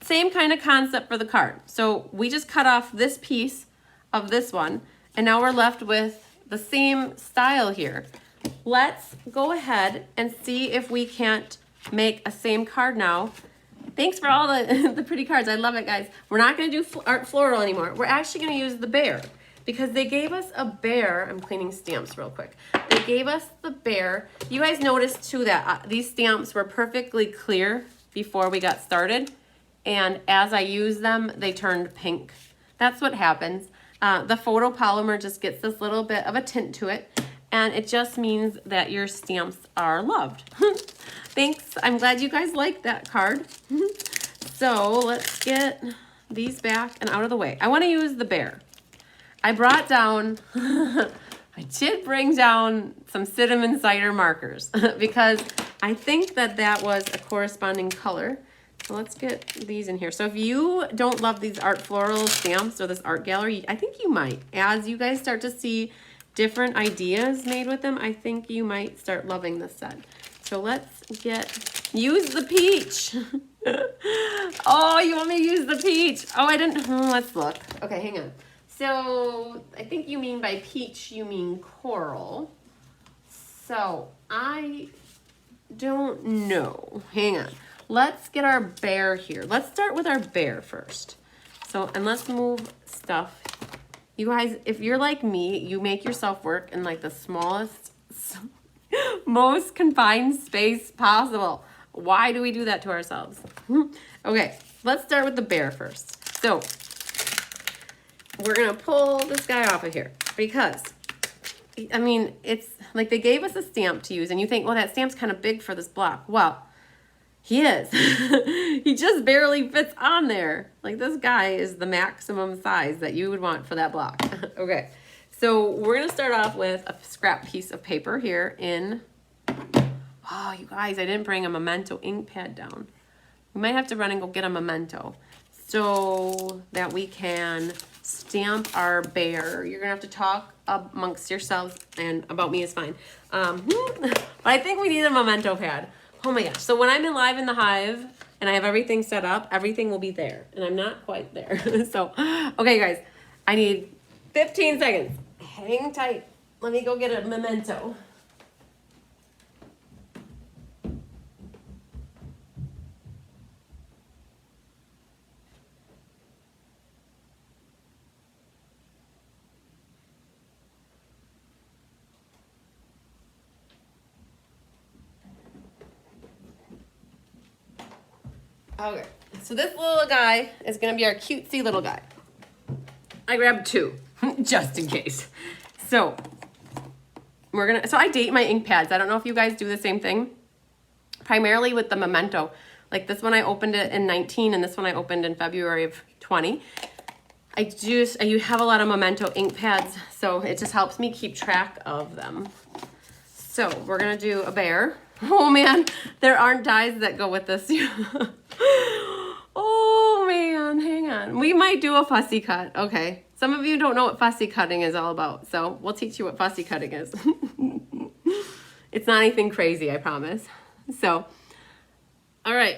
Same kind of concept for the card. So we just cut off this piece of this one, and now we're left with the same style here. Let's go ahead and see if we can't make a same card now. Thanks for all the pretty cards. I love it, guys. We're not going to do art floral anymore. We're actually going to use the bear, because they gave us a bear. I'm cleaning stamps real quick. They gave us the bear. You guys noticed too that these stamps were perfectly clear before we got started. And as I use them, they turned pink. That's what happens. The photopolymer just gets this little bit of a tint to it, and it just means that your stamps are loved. Thanks. I'm glad you guys liked that card. So let's get these back and out of the way. I want to use the bear. I brought down, I did bring down some cinnamon cider markers because I think that was a corresponding color. So let's get these in here. So if you don't love these art floral stamps or this art gallery, I think you might. As you guys start to see different ideas made with them, I think you might start loving this set. So let's use the peach. Oh, you want me to use the peach? Oh, I didn't, let's look. Okay, hang on. So I think you mean by peach, you mean coral. So I don't know. Hang on. Let's get our bear here. Let's start with our bear first. So, and let's move stuff. You guys, if you're like me, you make yourself work in like the smallest, most confined space possible. Why do we do that to ourselves? Okay, let's start with the bear first. So, we're gonna pull this guy off of here because, I mean, it's like they gave us a stamp to use and you think, well, that stamp's kind of big for this block. Well, he is. He just barely fits on there. Like this guy is the maximum size that you would want for that block. Okay, so we're gonna start off with a scrap piece of paper here in, oh, you guys, I didn't bring a Memento ink pad down. We might have to run and go get a Memento so that we can stamp our bear. You're gonna have to talk amongst yourselves, and about me is fine. But I think we need a Memento pad. Oh my gosh. So when I'm in live in the hive and I have everything set up, everything will be there. And I'm not quite there. So, okay, guys, I need 15 seconds. Hang tight. Let me go get a Memento. Okay, so this little guy is gonna be our cutesy little guy. I grabbed two, just in case. So I date my ink pads. I don't know if you guys do the same thing. Primarily with the Memento. Like this one I opened it in 19 and this one I opened in February of 20. You have a lot of Memento ink pads, so it just helps me keep track of them. So we're gonna do a bear. Oh man, there aren't dies that go with this. Oh man, hang on. We might do a fussy cut. Okay. Some of you don't know what fussy cutting is all about, so we'll teach you what fussy cutting is. It's not anything crazy, I promise. So, all right.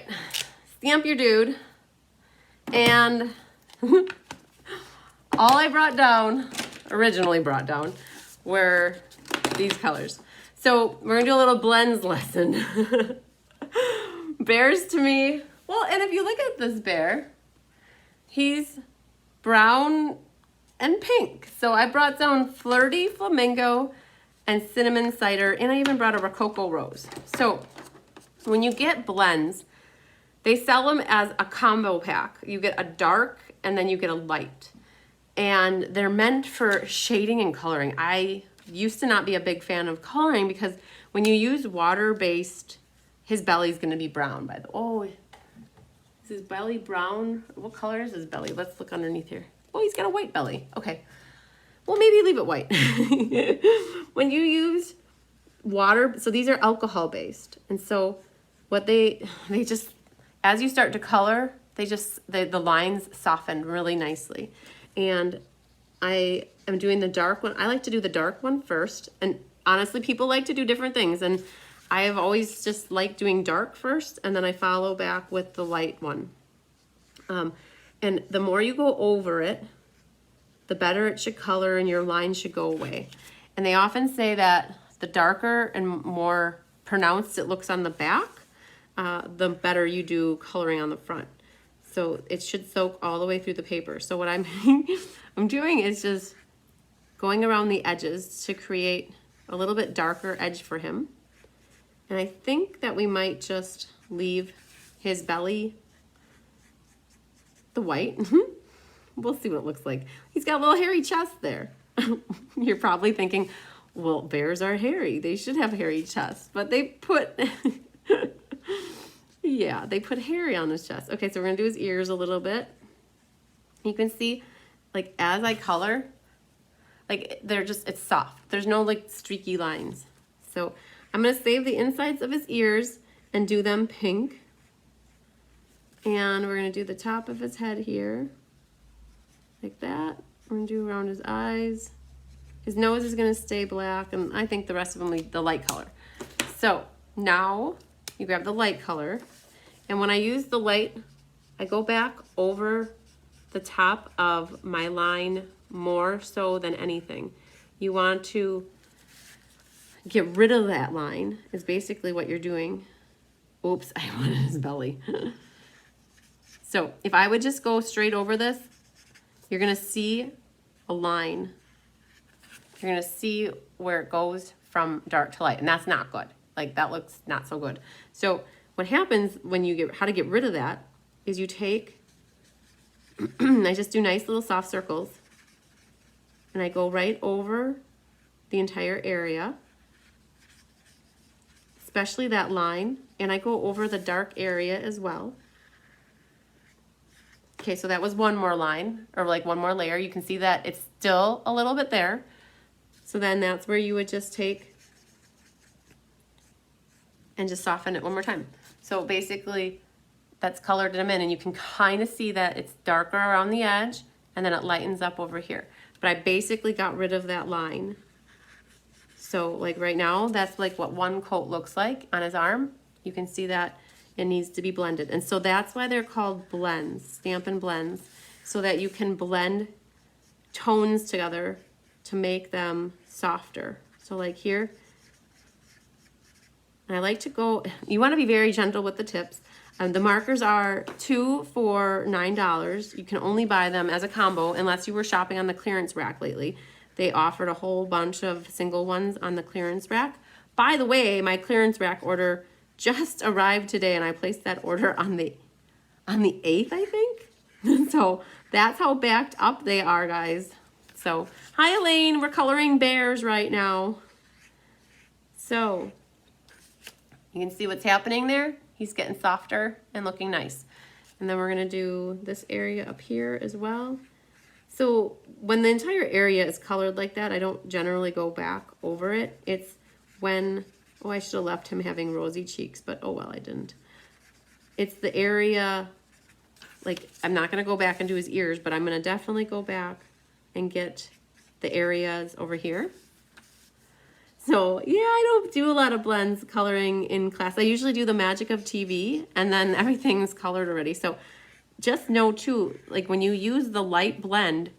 Stamp your dude. And all I originally brought down, were these colors. So we're gonna do a little blends lesson. Bears to me, well, and if you look at this bear, he's brown and pink. So I brought down Flirty Flamingo and Cinnamon Cider, and I even brought a Rococo Rose. So when you get blends, they sell them as a combo pack. You get a dark and then you get a light. And they're meant for shading and coloring. I used to not be a big fan of coloring because when you use water-based, his belly's gonna be brown by the, oh, is his belly brown? What color is his belly? Let's look underneath here. Oh, he's got a white belly. Okay. Well, maybe leave it white. When you use water, so these are alcohol-based. And so what they just, as you start to color, the lines soften really nicely. And I am doing the dark one. I like to do the dark one first. And honestly, people like to do different things. And I have always just liked doing dark first, and then I follow back with the light one. And the more you go over it, the better it should color and your line should go away. And they often say that the darker and more pronounced it looks on the back, the better you do coloring on the front. So it should soak all the way through the paper. So what I'm doing is just going around the edges to create a little bit darker edge for him. And I think that we might just leave his belly the white. We'll see what it looks like. He's got a little hairy chest there. You're probably thinking, well, bears are hairy. They should have a hairy chest. But they put, yeah, they put hairy on his chest. Okay, so we're going to do his ears a little bit. You can see, like, as I color, like, it's soft. There's no, like, streaky lines. So I'm going to save the insides of his ears and do them pink. And we're going to do the top of his head here, like that. We're going to do around his eyes. His nose is going to stay black, and I think the rest of them leave the light color. So now you grab the light color, and when I use the light, I go back over the top of my line more so than anything. You want to get rid of that line is basically what you're doing. Oops, I wanted his belly. So if I would just go straight over this, you're gonna see a line. You're gonna see where it goes from dark to light, and that's not good. Like, that looks not so good. So what happens when you how to get rid of that is you take, I just do nice little soft circles, and I go right over the entire area, especially that line, and I go over the dark area as well. Okay, so that was one more line, or like one more layer. You can see that it's still a little bit there. So then that's where you would just take and just soften it one more time. So basically that's colored them in, and you can kind of see that it's darker around the edge and then it lightens up over here. But I basically got rid of that line. So like right now, that's like what one coat looks like on his arm. You can see that it needs to be blended. And so that's why they're called blends, Stampin' Blends, so that you can blend tones together to make them softer. So like here, and I like to go, you want to be very gentle with the tips. The markers are 2 for $9. You can only buy them as a combo unless you were shopping on the clearance rack lately. They offered a whole bunch of single ones on the clearance rack. By the way, my clearance rack order just arrived today, and I placed that order on the 8th, I think. So that's how backed up they are, guys. So, hi Elaine, we're coloring bears right now. So, you can see what's happening there. He's getting softer and looking nice. And then we're gonna do this area up here as well. So when the entire area is colored like that, I don't generally go back over it. It's when, oh, I should have left him having rosy cheeks, but oh well, I didn't. It's the area, like, I'm not gonna go back and do his ears, but I'm gonna definitely go back and get the areas over here. So yeah, I don't do a lot of blends coloring in class. I usually do the magic of TV, and then everything's colored already. So just know too, like when you use the light blend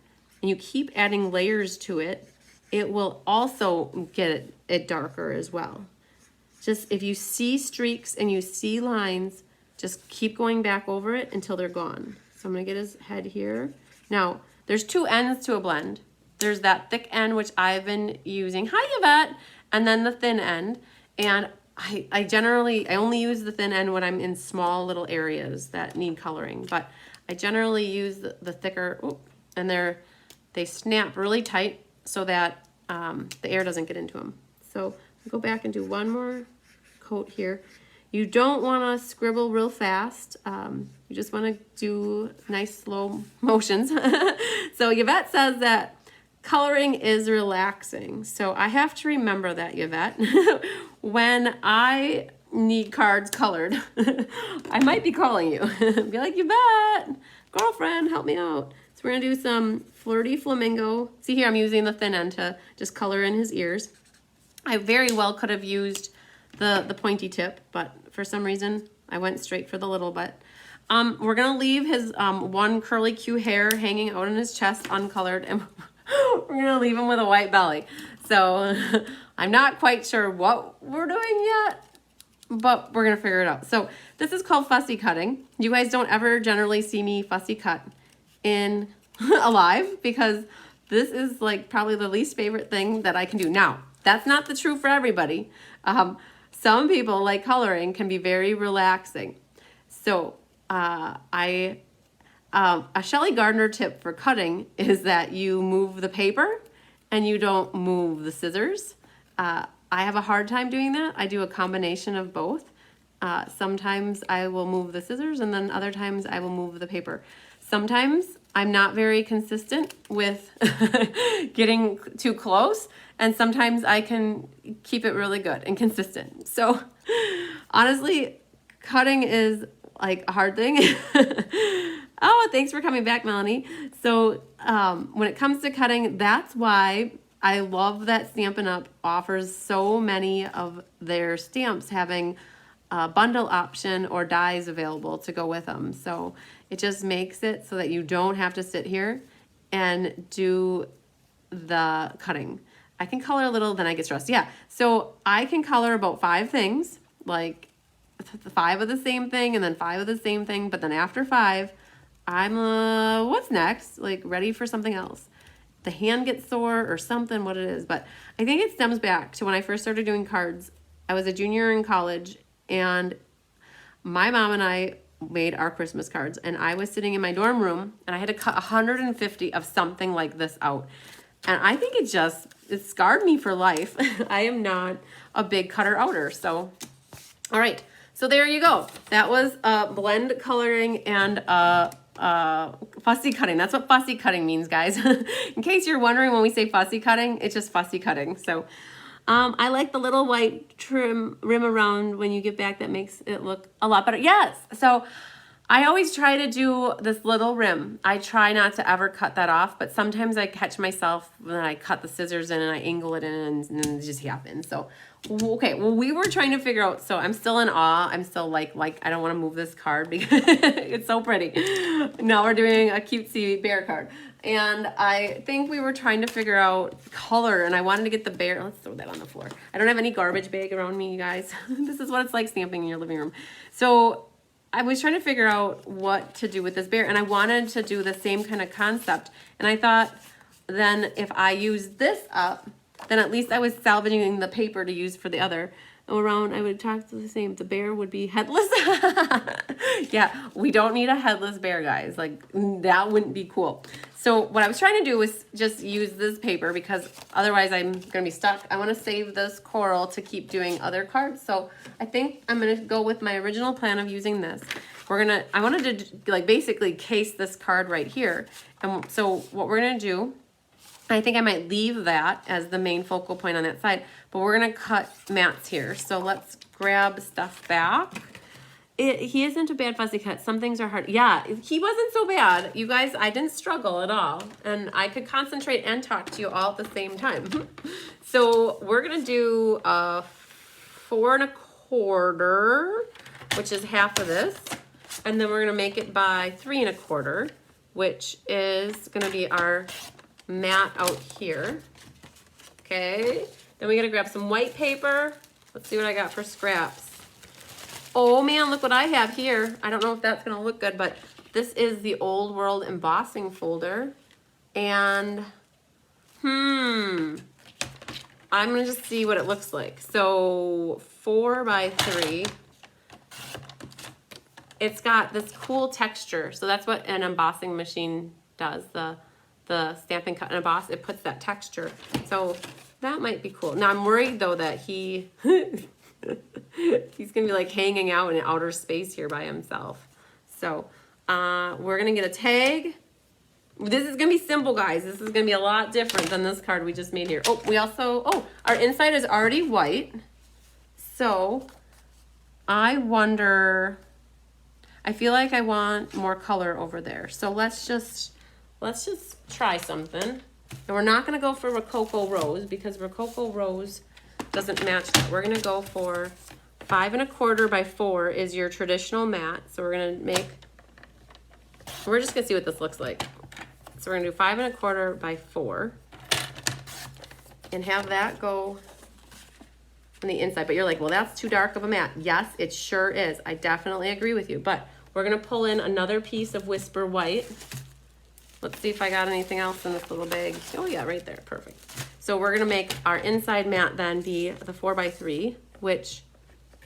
and you keep adding layers to it, it will also get it darker as well. Just if you see streaks and you see lines, just keep going back over it until they're gone. So I'm gonna get his head here. Now, there's 2 ends to a blend. There's that thick end, which I've been using, hi Yvette, and then the thin end. And I only use the thin end when I'm in small little areas that need coloring, but I generally use the thicker, and they snap really tight so that the air doesn't get into them. So go back and do one more coat here. You don't want to scribble real fast. You just want to do nice slow motions. So Yvette says that coloring is relaxing. So I have to remember that, Yvette. When I need cards colored, I might be calling you. Be like, Yvette, girlfriend, help me out. So we're gonna do some Flirty Flamingo. See here, I'm using the thin end to just color in his ears. I very well could have used the pointy tip, but for some reason I went straight for the little bit. We're gonna leave his one curly Q hair hanging out on his chest uncolored, and we're gonna leave him with a white belly. So I'm not quite sure what we're doing yet, but we're gonna figure it out. So this is called fussy cutting. You guys don't ever generally see me fussy cut in alive, because this is like probably the least favorite thing that I can do. Now, that's not the truth for everybody. Some people, like coloring, can be very relaxing. So a Shelley Gardner tip for cutting is that you move the paper and you don't move the scissors. I have a hard time doing that. I do a combination of both. Sometimes I will move the scissors, and then other times I will move the paper. Sometimes I'm not very consistent with getting too close, and sometimes I can keep it really good and consistent. So honestly, cutting is like a hard thing. Oh, thanks for coming back, Melanie. So when it comes to cutting, that's why I love that Stampin' Up! Offers so many of their stamps having a bundle option or dies available to go with them. So it just makes it so that you don't have to sit here and do the cutting. I can color a little, then I get stressed. Yeah, so I can color about 5 things, like 5 of the same thing and then 5 of the same thing, but then after 5, I'm, what's next? Like ready for something else. The hand gets sore or something, what it is. But I think it stems back to when I first started doing cards. I was a junior in college, and my mom and I made our Christmas cards, and I was sitting in my dorm room, and I had to cut 150 of something like this out. And I think it scarred me for life. I am not a big cutter outer. So, all right. So there you go. That was blend coloring and fussy cutting. That's what fussy cutting means, guys. In case you're wondering when we say fussy cutting, it's just fussy cutting. So I like the little white trim rim around when you get back. That makes it look a lot better. Yes. So I always try to do this little rim. I try not to ever cut that off, but sometimes I catch myself when I cut the scissors in and I angle it in, and then it just happens. So, okay, well, we were trying to figure out, so I'm still in awe. I'm still like I don't want to move this card because it's so pretty. Now we're doing a cutesy bear card. And I think we were trying to figure out color, and I wanted to get the bear. Let's throw that on the floor. I don't have any garbage bag around me, you guys. This is what it's like stamping in your living room. So I was trying to figure out what to do with this bear, and I wanted to do the same kind of concept. And I thought, then if I use this up, then at least I was salvaging the paper to use for the other. Around, I would talk to the same. The bear would be headless. Yeah, we don't need a headless bear, guys. Like, that wouldn't be cool. So what I was trying to do was just use this paper, because otherwise I'm going to be stuck. I want to save this coral to keep doing other cards. So I think I'm going to go with my original plan of using this. I wanted to like basically case this card right here. And so what we're going to do, I think I might leave that as the main focal point on that side, but we're going to cut mats here. So let's grab stuff back. He isn't a bad fussy cut. Some things are hard. Yeah, he wasn't so bad. You guys, I didn't struggle at all. And I could concentrate and talk to you all at the same time. So we're going to do 4 1/4, which is half of this. And then we're going to make it by 3 1/4, which is going to be our mat out here. Okay. Then we got to grab some white paper. Let's see what I got for scraps. Oh man, look what I have here. I don't know if that's going to look good, but this is the Old World embossing folder. And, I'm going to just see what it looks like. So 4 by 3. It's got this cool texture. So that's what an embossing machine does. The stamp and cut and emboss, it puts that texture. So that might be cool. Now I'm worried though that he's gonna be like hanging out in outer space here by himself. So we're gonna get a tag. This is gonna be simple, guys. This is gonna be a lot different than this card we just made here. Our inside is already white. So I wonder, I feel like I want more color over there. So let's just try something. And we're not gonna go for Rococo Rose because Rococo Rose doesn't match that. We're gonna go for 5 1/4 by 4 is your traditional mat. So we're just gonna see what this looks like. So we're gonna do 5 1/4 by 4 and have that go on the inside. But you're like, well, that's too dark of a mat. Yes, it sure is. I definitely agree with you. But we're gonna pull in another piece of Whisper White. Let's see if I got anything else in this little bag. Oh yeah, right there, perfect. So we're gonna make our inside mat then be the 4 by 3, which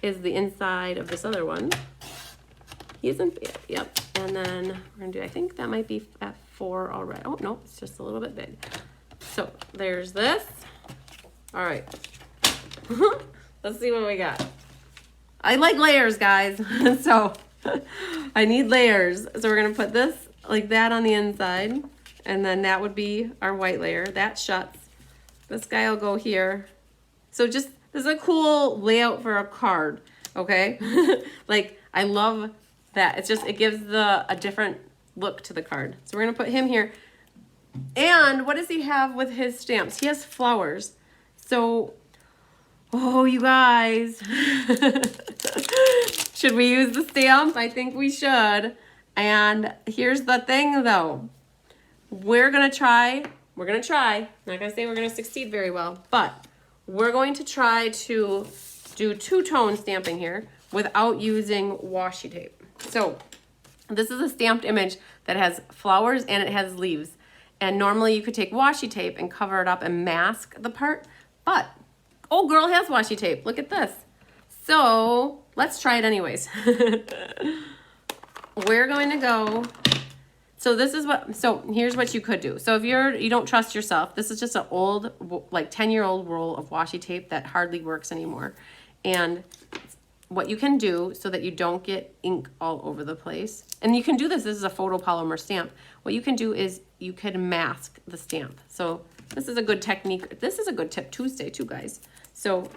is the inside of this other one. He isn't bad, yep. And then we're gonna do, I think that might be at 4 already. Oh no, it's just a little bit big. So there's this. All right, let's see what we got. I like layers, guys. So I need layers. So we're gonna put this like that on the inside, and then that would be our white layer. That shuts. This guy will go here. So just, this is a cool layout for a card, okay? Like, I love that. It's just, it gives a different look to the card. So we're gonna put him here. And what does he have with his stamps? He has flowers. So, oh, you guys. Should we use the stamp? I think we should. And here's the thing though, we're gonna try, I'm not gonna say we're gonna succeed very well, but we're going to try to do 2-tone stamping here without using washi tape. So This is a stamped image that has flowers and it has leaves. And normally you could take washi tape and cover it up and mask the part, but old girl has washi tape. Look at this. So let's try it anyways. We're going to go, so here's what you could do. So if you don't trust yourself, this is just an old, like 10-year-old roll of washi tape that hardly works anymore. And what you can do so that you don't get ink all over the place, and you can do this is a photopolymer stamp. What you can do is you can mask the stamp. So this is a good technique. This is a good tip Tuesday too, guys. So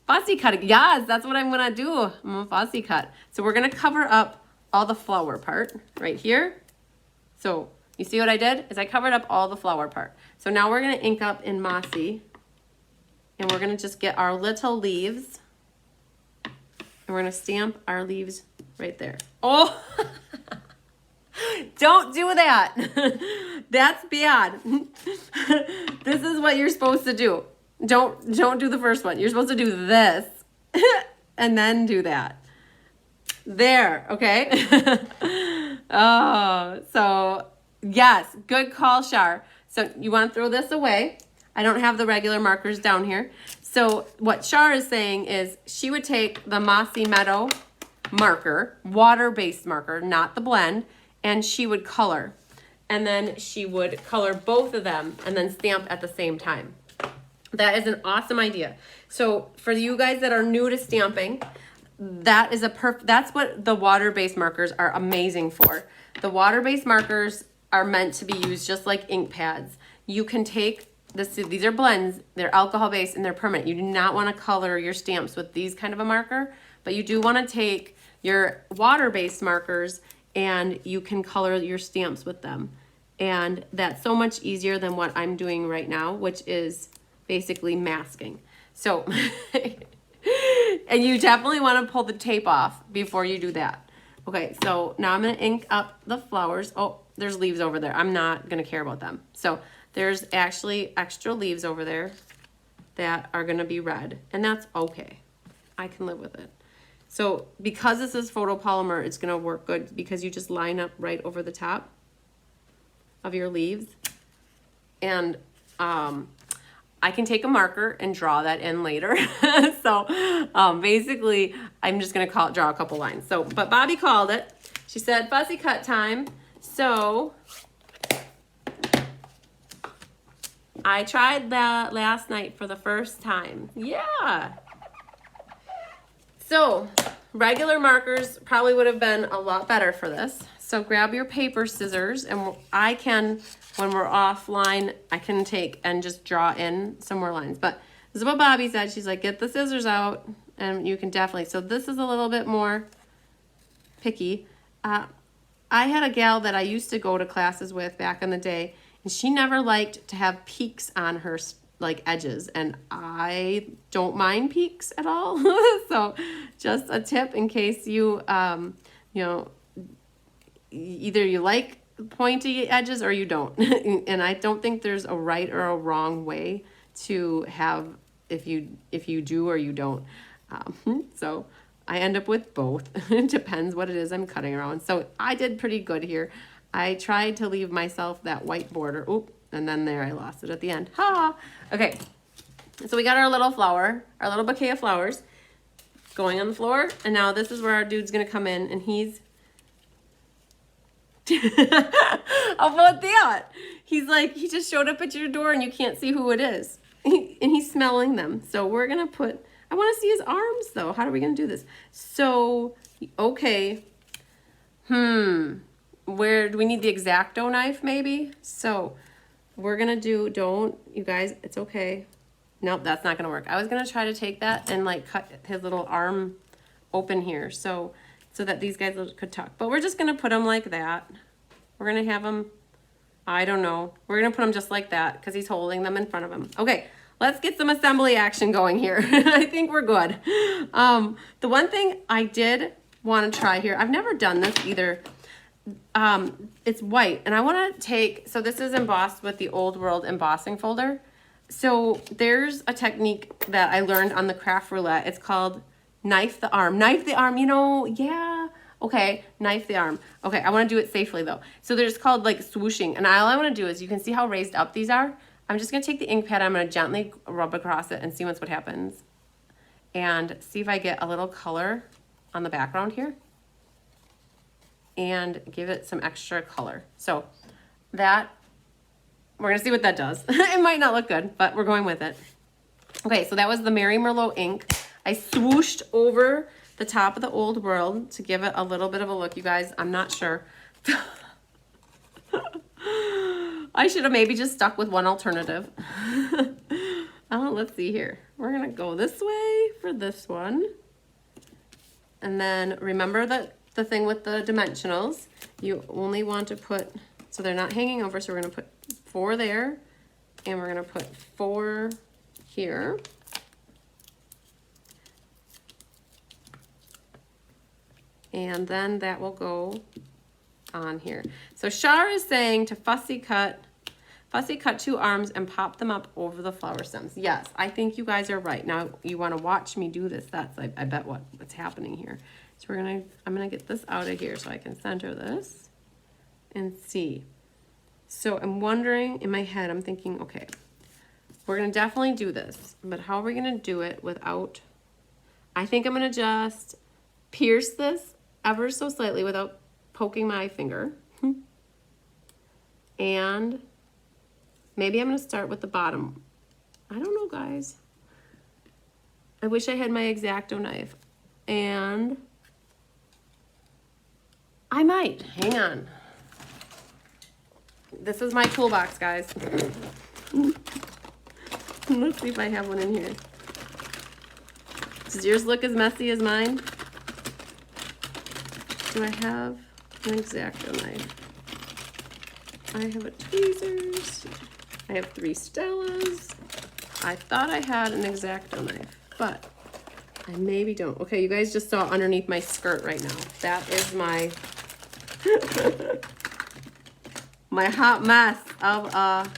fussy cutting, yes, that's what I'm gonna do. I'm gonna fussy cut. So we're gonna cover up all the flower part right here. So you see what I did is I covered up all the flower part. So now we're gonna ink up in Mossy, and we're gonna just get our little leaves. And we're gonna stamp our leaves right there. Oh, don't do that. That's bad. This is what you're supposed to do. Don't do the first one. You're supposed to do this and then do that. There, okay? Oh, so yes, good call, Shar. So you want to throw this away. I don't have the regular markers down here. So what Shar is saying is she would take the Mossy Meadow marker, water-based marker, not the blend, and she would color. And then she would color both of them and then stamp at the same time. That is an awesome idea. So for you guys that are new to stamping, that is that's what the water-based markers are amazing for. The water-based markers are meant to be used just like ink pads. You can take these are blends, they're alcohol-based and they're permanent. You do not want to color your stamps with these kind of a marker, but you do want to take your water-based markers and you can color your stamps with them. And that's so much easier than what I'm doing right now, which is basically masking. So, and you definitely want to pull the tape off before you do that. Okay, so now I'm going to ink up the flowers. Oh, there's leaves over there. I'm not going to care about them. So there's actually extra leaves over there that are going to be red, and that's okay. I can live with it. So because this is photopolymer, it's going to work good because you just line up right over the top of your leaves. And I can take a marker and draw that in later. So basically, I'm just going to draw a couple lines. So, but Bobby called it. She said, fussy cut time. So I tried that last night for the first time. Yeah. So regular markers probably would have been a lot better for this. So grab your paper scissors, and I can, when we're offline, I can take and just draw in some more lines. But this is what Bobby said. She's like, get the scissors out, and you can definitely. So this is a little bit more picky. I had a gal that I used to go to classes with back in the day, and she never liked to have peaks on her like edges, and I don't mind peaks at all. So just a tip in case you you know, either you like pointy edges or you don't. And I don't think there's a right or a wrong way to have if you do or you don't. So I end up with both. It depends what it is I'm cutting around. So I did pretty good here. I tried to leave myself that white border. Oop, and then there I lost it at the end. Ha! Okay, so we got our little flower, our little bouquet of flowers going on the floor. And now this is where our dude's gonna come in, and he's how about that? He's like, he just showed up at your door and you can't see who it is. And he's smelling them. So we're gonna put, I wanna see his arms though. How are we gonna do this? So, okay. Where do we need the X-Acto knife maybe? So we're gonna do, you guys, it's okay. Nope, that's not gonna work. I was gonna try to take that and like cut his little arm open here so that these guys could tuck. But we're just gonna put them like that. We're gonna have them, I don't know. We're gonna put them just like that because he's holding them in front of him. Okay, let's get some assembly action going here. I think we're good. The one thing I did wanna try here, I've never done this either. It's white, and I want to take, so this is embossed with the Old World embossing folder. So there's a technique that I learned on the craft roulette. It's called knife the arm. Knife the arm, you know, yeah, Okay, knife the arm. Okay, I want to do it safely though. So they're just called like swooshing. And all I want to do is, you can see how raised up these are. I'm just going to take the ink pad, I'm going to gently rub across it and see what happens. And see if I get a little color on the background here. And give it some extra color. So that, we're going to see what that does. It might not look good, but we're going with it. Okay, so that was the Mary Merlot ink. I swooshed over the top of the Old World to give it a little bit of a look, you guys. I'm not sure. I should have maybe just stuck with one alternative. Let's see here. We're gonna go this way for this one. And then remember that the thing with the dimensionals, you only want to put, so they're not hanging over, so we're gonna put 4 there, and we're gonna put 4 here. And then that will go on here. So Shar is saying to fussy cut 2 arms and pop them up over the flower stems. Yes, I think you guys are right. Now you want to watch me do this. That's I bet what's happening here. So I'm gonna get this out of here so I can center this and see. So I'm wondering, in my head, I'm thinking, okay, we're gonna definitely do this, but how are we gonna do it without, I think I'm gonna just pierce this ever so slightly without poking my finger. And maybe I'm gonna start with the bottom. I don't know, guys. I wish I had my X-Acto knife. And I might, hang on. This is my toolbox, guys. Let's see if I have one in here. Does yours look as messy as mine? Do I have an X-Acto knife? I have a tweezers. I have 3 Stellas. I thought I had an X-Acto knife, but I maybe don't. Okay, you guys just saw underneath my skirt right now. That is my my hot mess of a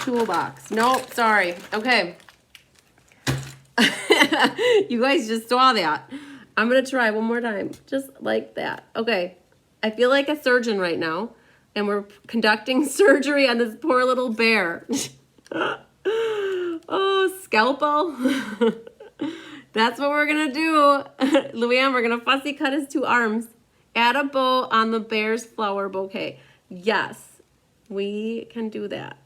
toolbox. Nope, sorry. Okay. You guys just saw that. I'm gonna try one more time, just like that. Okay, I feel like a surgeon right now, and we're conducting surgery on this poor little bear. Oh, scalpel. That's what we're gonna do. Luann, we're gonna fussy cut his 2 arms. Add a bow on the bear's flower bouquet. Yes, we can do that.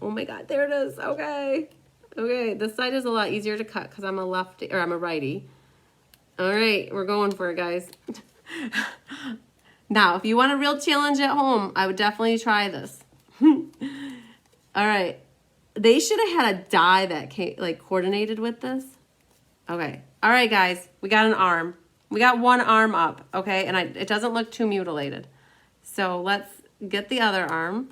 Oh my God, there it is. Okay. Okay, this side is a lot easier to cut because I'm a lefty, or I'm a righty. All right, we're going for it, guys. Now, if you want a real challenge at home, I would definitely try this. All right. They should have had a die that came, like, coordinated with this. Okay. All right, guys. We got an arm. We got one arm up, okay? And it doesn't look too mutilated. So let's get the other arm.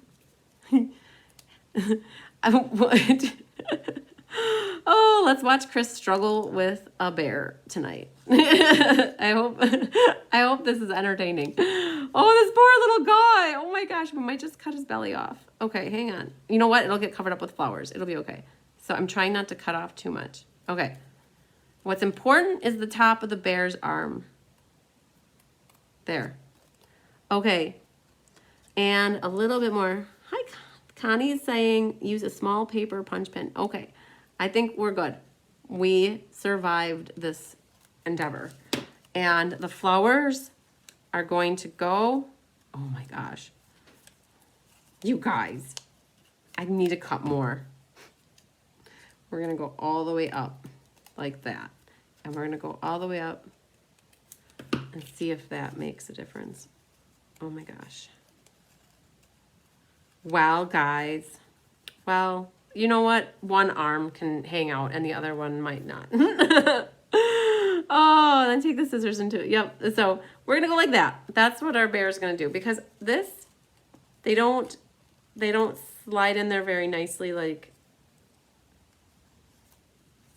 Oh, let's watch Chris struggle with a bear tonight. I hope this is entertaining. Oh, this poor little guy. Oh my gosh, we might just cut his belly off. Okay, hang on. You know what? It'll get covered up with flowers. It'll be okay. So I'm trying not to cut off too much. Okay. What's important is the top of the bear's arm. There. Okay. And a little bit more. Hi, Connie is saying use a small paper punch pen. Okay. I think we're good. We survived this endeavor. And the flowers are going to go, oh my gosh. You guys, I need to cut more. We're gonna go all the way up like that. And we're gonna go all the way up and see if that makes a difference. Oh my gosh. Well, guys, well, you know what? One arm can hang out and the other one might not. Oh, then take the scissors into it. Yep. So we're going to go like that. That's what our bear is going to do, because this, they don't slide in there very nicely. Like,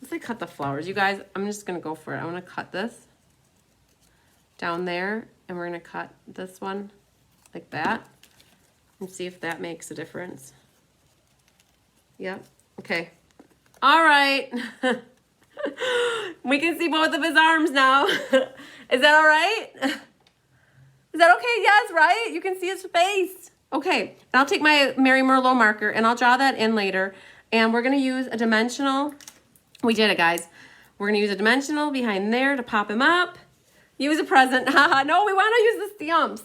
let's like cut the flowers. You guys, I'm just going to go for it. I want to cut this down there, and we're going to cut this one like that and see if that makes a difference. Yep. Okay. All right. We can see both of his arms now. Is that all right? Is that okay? Yes, right? You can see his face. Okay, I'll take my Mary Merlot marker and I'll draw that in later. And we're gonna use a dimensional. We did it, guys. We're gonna use a dimensional behind there to pop him up. Use a present. Haha, no, we wanna use the stamps.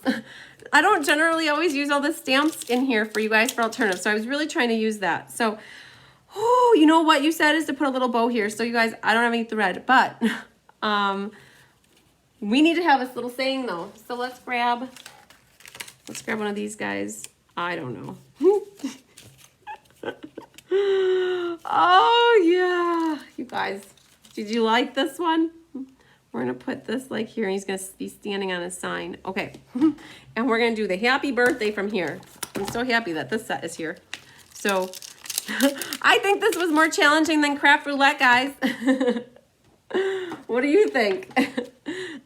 I don't generally always use all the stamps in here for you guys for alternatives, so I was really trying to use that. So, oh, you know what you said is to put a little bow here. So you guys, I don't have any thread, but we need to have this little saying though. So let's grab one of these guys. I don't know. Oh yeah, you guys, did you like this one? We're gonna put this like here and he's gonna be standing on a sign. Okay, and we're gonna do the happy birthday from here. I'm so happy that this set is here. So I think this was more challenging than craft roulette, guys. What do you think?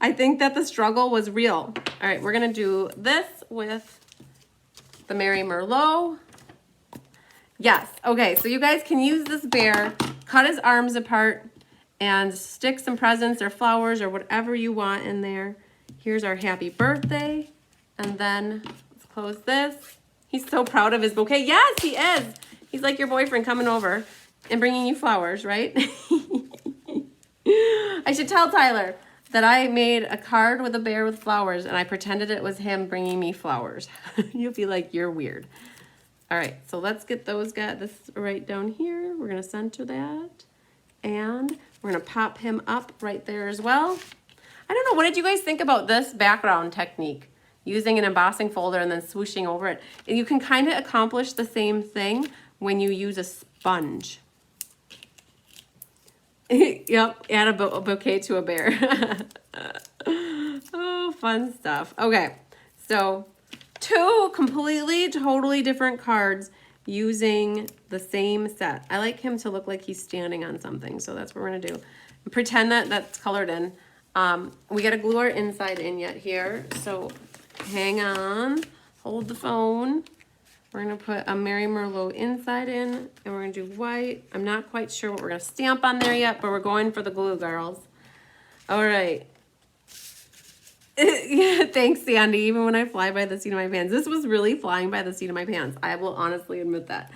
I think that the struggle was real. All right, we're gonna do this with the Mary Merlot. Yes, okay, so you guys can use this bear, cut his arms apart, and stick some presents or flowers or whatever you want in there. Here's our happy birthday. And then let's close this. He's so proud of his bouquet. Yes, he is. He's like your boyfriend coming over and bringing you flowers, right? I should tell Tyler that I made a card with a bear with flowers and I pretended it was him bringing me flowers. You'll be like, you're weird. All right, so let's get this right down here. We're gonna center that. And we're gonna pop him up right there as well. I don't know, what did you guys think about this background technique? Using an embossing folder and then swooshing over it. And you can kind of accomplish the same thing when you use a sponge. Yep, add a bouquet to a bear. Oh, fun stuff. Okay, so two completely, totally different cards using the same set. I like him to look like he's standing on something, so that's what we're gonna do. Pretend that that's colored in. We gotta glue our inside in yet here, so hang on, hold the phone. We're gonna put a Mary Merlot inside in, and we're gonna do white. I'm not quite sure what we're gonna stamp on there yet, but we're going for the glue, girls. All right. Yeah, thanks, Sandy. Even when I fly by the seat of my pants. This was really flying by the seat of my pants. I will honestly admit that.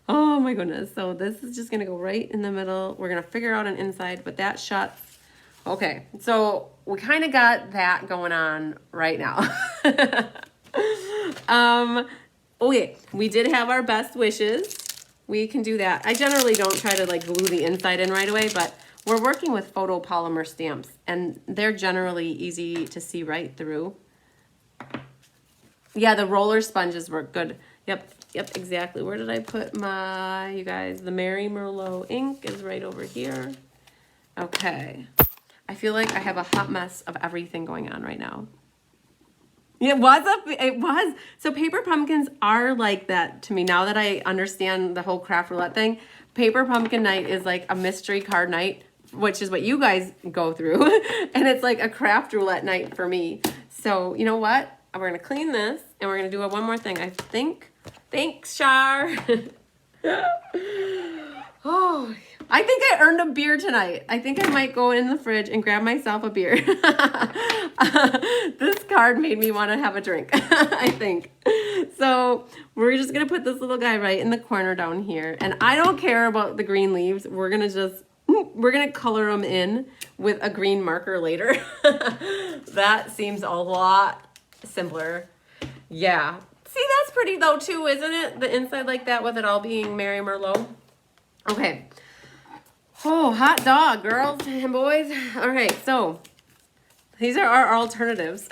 Oh my goodness. So this is just gonna go right in the middle. We're gonna figure out an inside, but that shuts. Okay, so we kind of got that going on right now. Okay, we did have our best wishes. We can do that. I generally don't try to like glue the inside in right away, but we're working with photopolymer stamps and they're generally easy to see right through. Yeah, the roller sponges work good. Yep, exactly. Where did I put my, you guys, the Mary Merlot ink is right over here. Okay. I feel like I have a hot mess of everything going on right now. It was. So paper pumpkins are like that to me. Now that I understand the whole craft roulette thing, paper pumpkin night is like a mystery card night, which is what you guys go through. And it's like a craft roulette night for me. So you know what? We're gonna clean this and we're gonna do one more thing. I think, thanks, Char. Oh, I think I earned a beer tonight. I think I might go in the fridge and grab myself a beer. This card made me want to have a drink, I think. So we're just going to put this little guy right in the corner down here. And I don't care about the green leaves. We're going to color them in with a green marker later. That seems a lot simpler. Yeah. See, that's pretty though too, isn't it? The inside like that with it all being Mary Merlot. Okay. Oh, hot dog, girls and boys. All right, so these are our alternatives.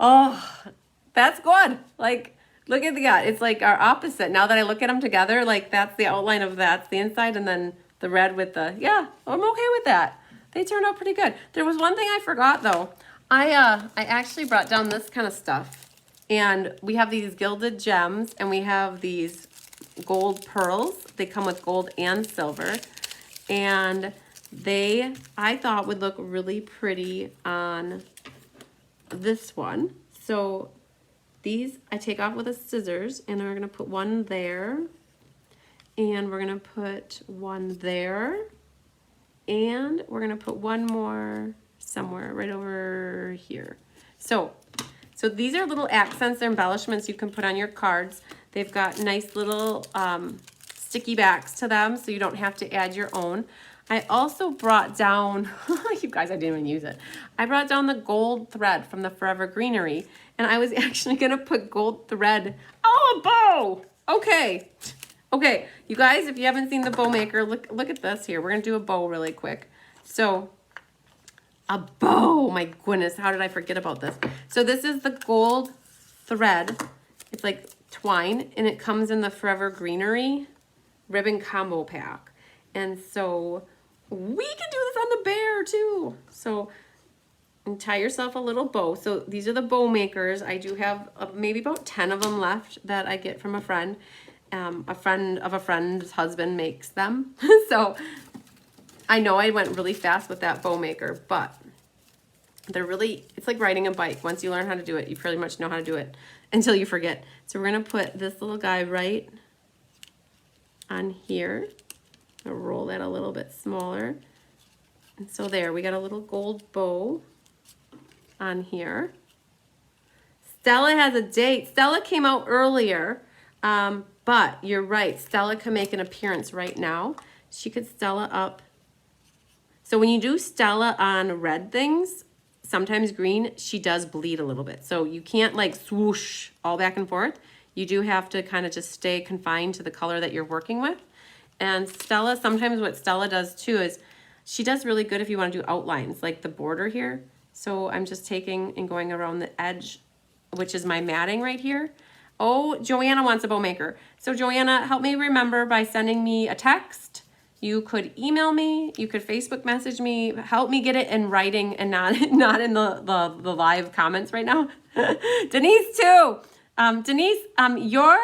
Oh, that's good. Like, look at that. It's like our opposite. Now that I look at them together, like that's the outline of that's the inside and then the red with the, yeah, I'm okay with that. They turned out pretty good. There was one thing I forgot though. I actually brought down this kind of stuff and we have these gilded gems and we have these gold pearls. They come with gold and silver and I thought would look really pretty on this one. So these I take off with a scissors and we're gonna put one there and we're gonna put one there And we're gonna put one more somewhere right over here. So these are little accents or embellishments you can put on your cards. They've got nice little sticky backs to them, so you don't have to add your own. I also brought down, you guys, I didn't even use it. I brought down the gold thread from the Forever Greenery, and I was actually gonna put gold thread, oh, a bow! Okay, you guys, if you haven't seen the bow maker, look at this here. We're gonna do a bow really quick. So, a bow, my goodness, how did I forget about this? So this is the gold thread. It's like twine, and it comes in the Forever Greenery ribbon combo pack. And so we can do this on the bear too. So and tie yourself a little bow. So these are the bow makers. I do have maybe about 10 of them left that I get from a friend. A friend of a friend's husband makes them. So I know I went really fast with that bow maker, but they're really, it's like riding a bike. Once you learn how to do it, you pretty much know how to do it until you forget. So we're gonna put this little guy right on here. I'll roll that a little bit smaller. And so there, we got a little gold bow on here. Stella has a date. Stella came out earlier, but you're right. Stella can make an appearance right now. She could Stella up. So when you do Stella on red things, sometimes green, she does bleed a little bit. So you can't like swoosh all back and forth. You do have to kind of just stay confined to the color that you're working with. And Stella, sometimes what Stella does too is she does really good if you want to do outlines, like the border here. So I'm just taking and going around the edge, which is my matting right here. Oh, Joanna wants a bow maker. So Joanna, help me remember by sending me a text. You could email me, you could Facebook message me, help me get it in writing and not in the live comments right now. Denise too. Denise, your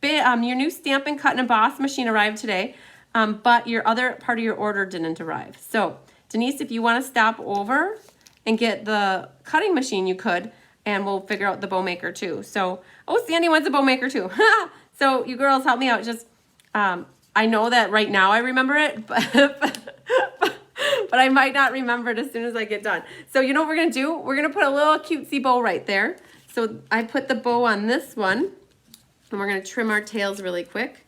new stamp and cut and emboss machine arrived today, but your other part of your order didn't arrive. So Denise, if you want to stop over and get the cutting machine, you could, and we'll figure out the bow maker too. So, oh, Sandy wants a bow maker too. So you girls help me out. Just, I know that right now I remember it, but I might not remember it as soon as I get done. So you know what we're gonna do? We're gonna put a little cutesy bow right there. So I put the bow on this one, and we're gonna trim our tails really quick.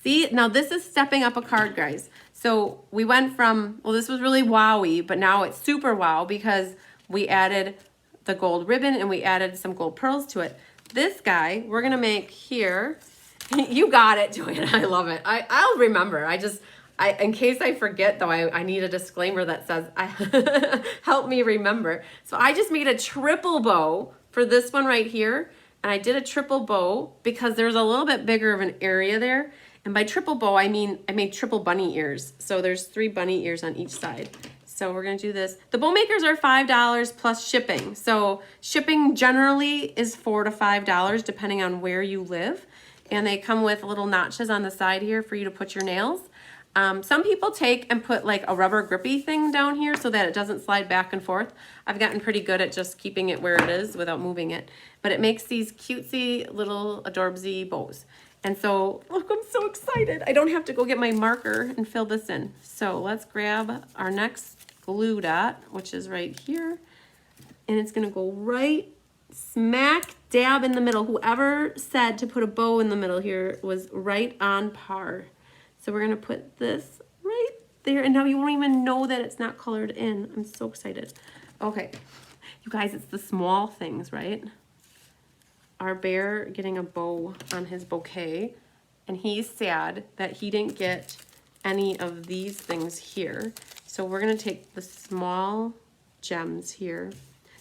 See, now this is stepping up a card, guys. So we went from, well, this was really wowy, but now it's super wow because we added the gold ribbon and we added some gold pearls to it. This guy, we're gonna make here. You got it, Joanna, I love it. I'll remember, in case I forget though, I need a disclaimer that says, help me remember. So I just made a triple bow for this one right here. And I did a triple bow because there's a little bit bigger of an area there. And by triple bow, I mean, I made triple bunny ears. So there's 3 bunny ears on each side. So we're gonna do this. The bow makers are $5 plus shipping. So shipping generally is $4 to $5 depending on where you live. And they come with little notches on the side here for you to put your nails. Some people take and put like a rubber grippy thing down here so that it doesn't slide back and forth. I've gotten pretty good at just keeping it where it is without moving it. But it makes these cutesy little adorbsy bows. And so, look, I'm so excited. I don't have to go get my marker and fill this in. So let's grab our next glue dot, which is right here. And it's gonna go right smack dab in the middle. Whoever said to put a bow in the middle here was right on par. So we're gonna put this right there, and now you won't even know that it's not colored in. I'm so excited. Okay, you guys, it's the small things, right? Our bear getting a bow on his bouquet, and he's sad that he didn't get any of these things here. So we're gonna take the small gems here.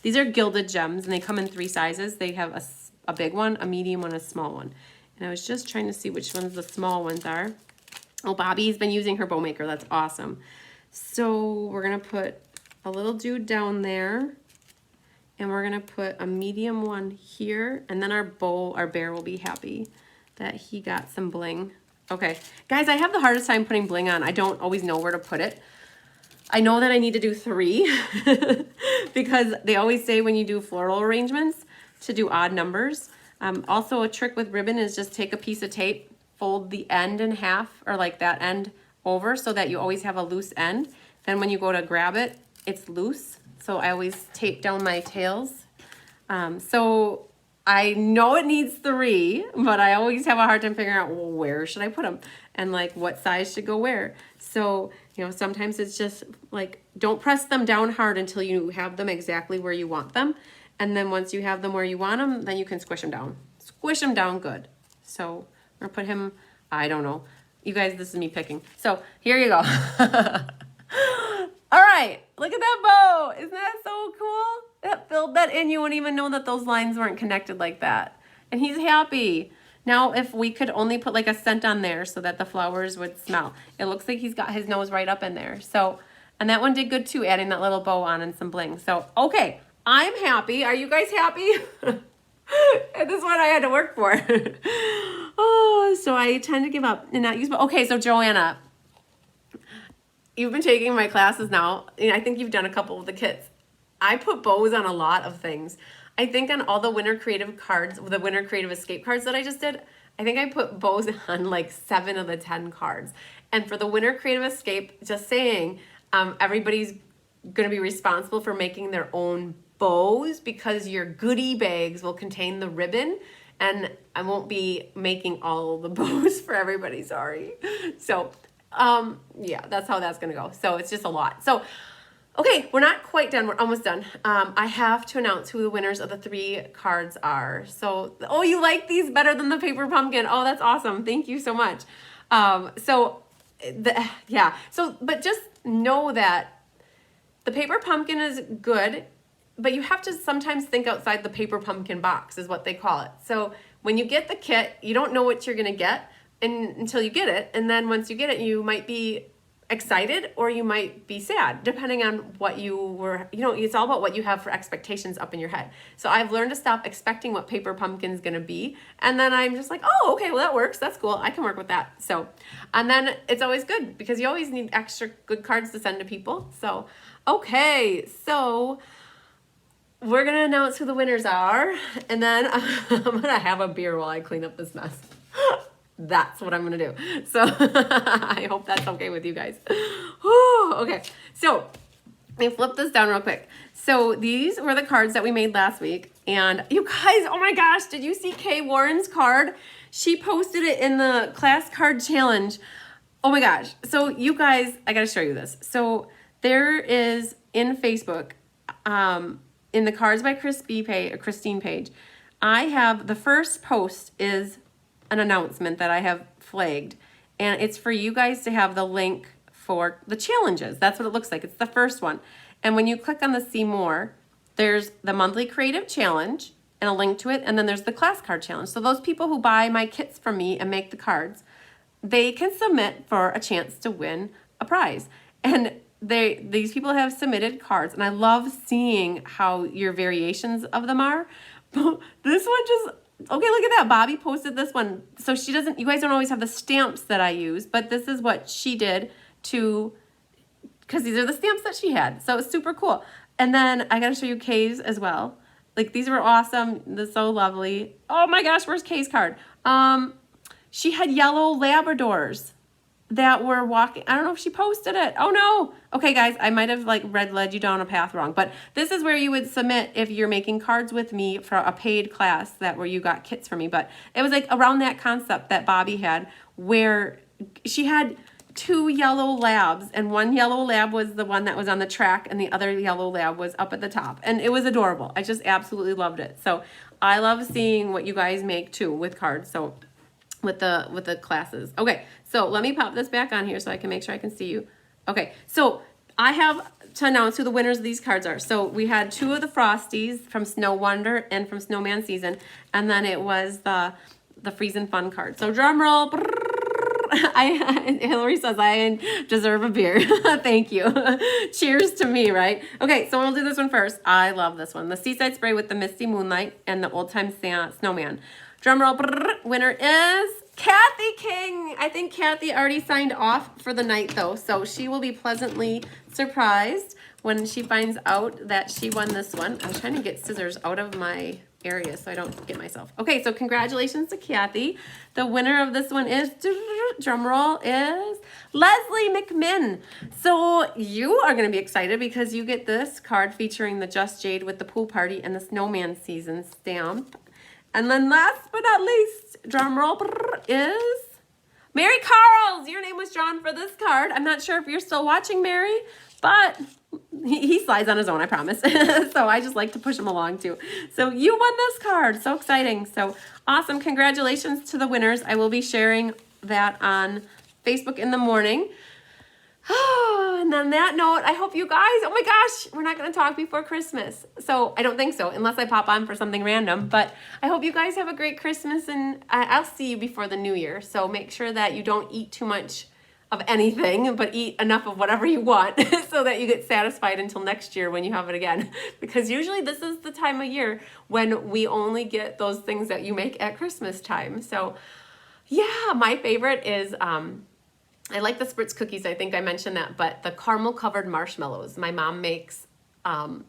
These are gilded gems, and they come in 3 sizes. They have a big one, a medium one, a small one. And I was just trying to see which ones the small ones are. Oh, Bobby's been using her bow maker. That's awesome. So we're gonna put a little dude down there, and we're gonna put a medium one here, and then our bear will be happy that he got some bling. Okay, guys, I have the hardest time putting bling on. I don't always know where to put it. I know that I need to do 3 because they always say when you do floral arrangements to do odd numbers. Also, a trick with ribbon is just take a piece of tape, fold the end in half, or like that end over so that you always have a loose end. Then when you go to grab it, it's loose. So I always tape down my tails. So I know it needs 3, but I always have a hard time figuring out, well, where should I put them? And like what size should go where? So, you know, sometimes it's just like, don't press them down hard until you have them exactly where you want them. And then once you have them where you want them, then you can squish them down. Squish them down good. So I'm gonna put him, I don't know. You guys, this is me picking. So here you go. All right, look at that bow. Isn't that so cool? That filled that in. You wouldn't even know that those lines weren't connected like that. And he's happy. Now, if we could only put like a scent on there so that the flowers would smell. It looks like he's got his nose right up in there. So, and that one did good too, adding that little bow on and some bling. So, okay, I'm happy. Are you guys happy? This is what I had to work for. Oh, so I tend to give up and not use, okay, so Joanna, you've been taking my classes now, and I think you've done a couple of the kits. I put bows on a lot of things. I think on all the Winter Creative cards, the Winter Creative Escape cards that I just did, I think I put bows on like 7 of the 10 cards. And for the Winter Creative Escape, just saying, everybody's gonna be responsible for making their own bows because your goodie bags will contain the ribbon, and I won't be making all the bows for everybody, sorry. So, yeah, that's how that's gonna go. So it's just a lot. So, okay, we're not quite done. We're almost done. I have to announce who the winners of the 3 cards are. So, oh, you like these better than the paper pumpkin. Oh, that's awesome. Thank you so much. Yeah. So, but just know that the paper pumpkin is good, but you have to sometimes think outside the paper pumpkin box is what they call it. So when you get the kit, you don't know what you're going to get until you get it. And then once you get it, you might be excited or you might be sad, depending on what you were, you know, it's all about what you have for expectations up in your head. So I've learned to stop expecting what paper pumpkin's gonna be. And then I'm just like, oh, okay, well that works, that's cool, I can work with that. So, and then it's always good because you always need extra good cards to send to people. So, okay, so we're gonna announce who the winners are, and then I'm gonna have a beer while I clean up this mess. That's what I'm gonna do. So I hope that's okay with you guys. Whew, okay, so let me flip this down real quick. So these were the cards that we made last week. And you guys, oh my gosh, did you see Kay Warren's card? She posted it in the class card challenge. Oh my gosh. So you guys, I gotta show you this. So there is in Facebook, in the Cards by Christine page, I have the first post is an announcement that I have flagged, and it's for you guys to have the link for the challenges. That's what it looks like. It's the first one. And when you click on the see more, there's the monthly creative challenge and a link to it, and then there's the class card challenge. So those people who buy my kits from me and make the cards, they can submit for a chance to win a prize. And these people have submitted cards, and I love seeing how your variations of them are. This one just, okay, look at that. Bobby posted this one. So she doesn't, you guys don't always have the stamps that I use, but this is what she did to, because these are the stamps that she had. So it's super cool. And then I got to show you Kay's as well. Like, these were awesome. They're so lovely. Oh my gosh, where's Kay's card? She had yellow Labradors that were walking. I don't know if she posted it. Oh no. Okay guys, I might have like led you down a path wrong, but this is where you would submit if you're making cards with me for a paid class where you got kits from me. But it was like around that concept that Bobby had, where she had 2 yellow labs, and one yellow lab was the one that was on the track and the other yellow lab was up at the top, and it was adorable. I just absolutely loved it. So I love seeing what you guys make too with cards. So with the classes. Okay, so let me pop this back on here so I can make sure I can see you. Okay, so I have to announce who the winners of these cards are. So we had 2 of the Frosties from Snow Wonder and from Snowman Season, and then it was the Freezin' Fun card. So drum roll. Hillary says I deserve a beer. Thank you. Cheers to me, right? Okay, so we'll do this one first. I love this one. The Seaside Spray with the Misty Moonlight and the Old Time Snowman. Drum roll. Winner is Kathy King. I think Kathy already signed off for the night though, so she will be pleasantly surprised when she finds out that she won this one. I'm trying to get scissors out of my area so I don't get myself. Okay, so congratulations to Kathy. The winner of this one is, drum roll, is Leslie McMinn. So you are going to be excited because you get this card featuring the Just Jade with the pool party and the snowman season stamp. And then last but not least, drum roll, is Mary Carls. Your name was drawn for this card. I'm not sure if you're still watching, Mary, but he slides on his own, I promise. So I just like to push him along too. So you won this card. So exciting. So awesome. Congratulations to the winners. I will be sharing that on Facebook in the morning. And on that note, I hope you guys, oh my gosh, we're not going to talk before Christmas. So I don't think so, unless I pop on for something random. But I hope you guys have a great Christmas, and I'll see you before the new year. So make sure that you don't eat too much of anything, but eat enough of whatever you want so that you get satisfied until next year when you have it again. Because usually this is the time of year when we only get those things that you make at Christmas time. So yeah, my favorite is, I like the Spritz cookies. I think I mentioned that, but the caramel covered marshmallows. My mom makes,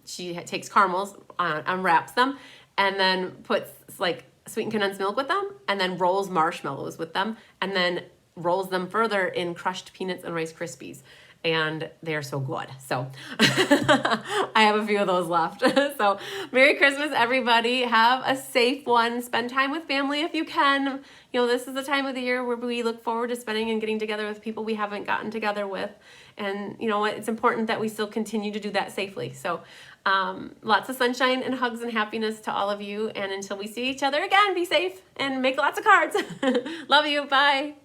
she takes caramels, unwraps them, and then puts like sweetened condensed milk with them, and then rolls marshmallows with them, and then rolls them further in crushed peanuts and Rice Krispies. And they're so good. So I have a few of those left. So Merry Christmas, everybody. Have a safe one. Spend time with family if you can. You know, this is the time of the year where we look forward to spending and getting together with people we haven't gotten together with. And you know what? It's important that we still continue to do that safely. So lots of sunshine and hugs and happiness to all of you. And until we see each other again, be safe and make lots of cards. Love you. Bye.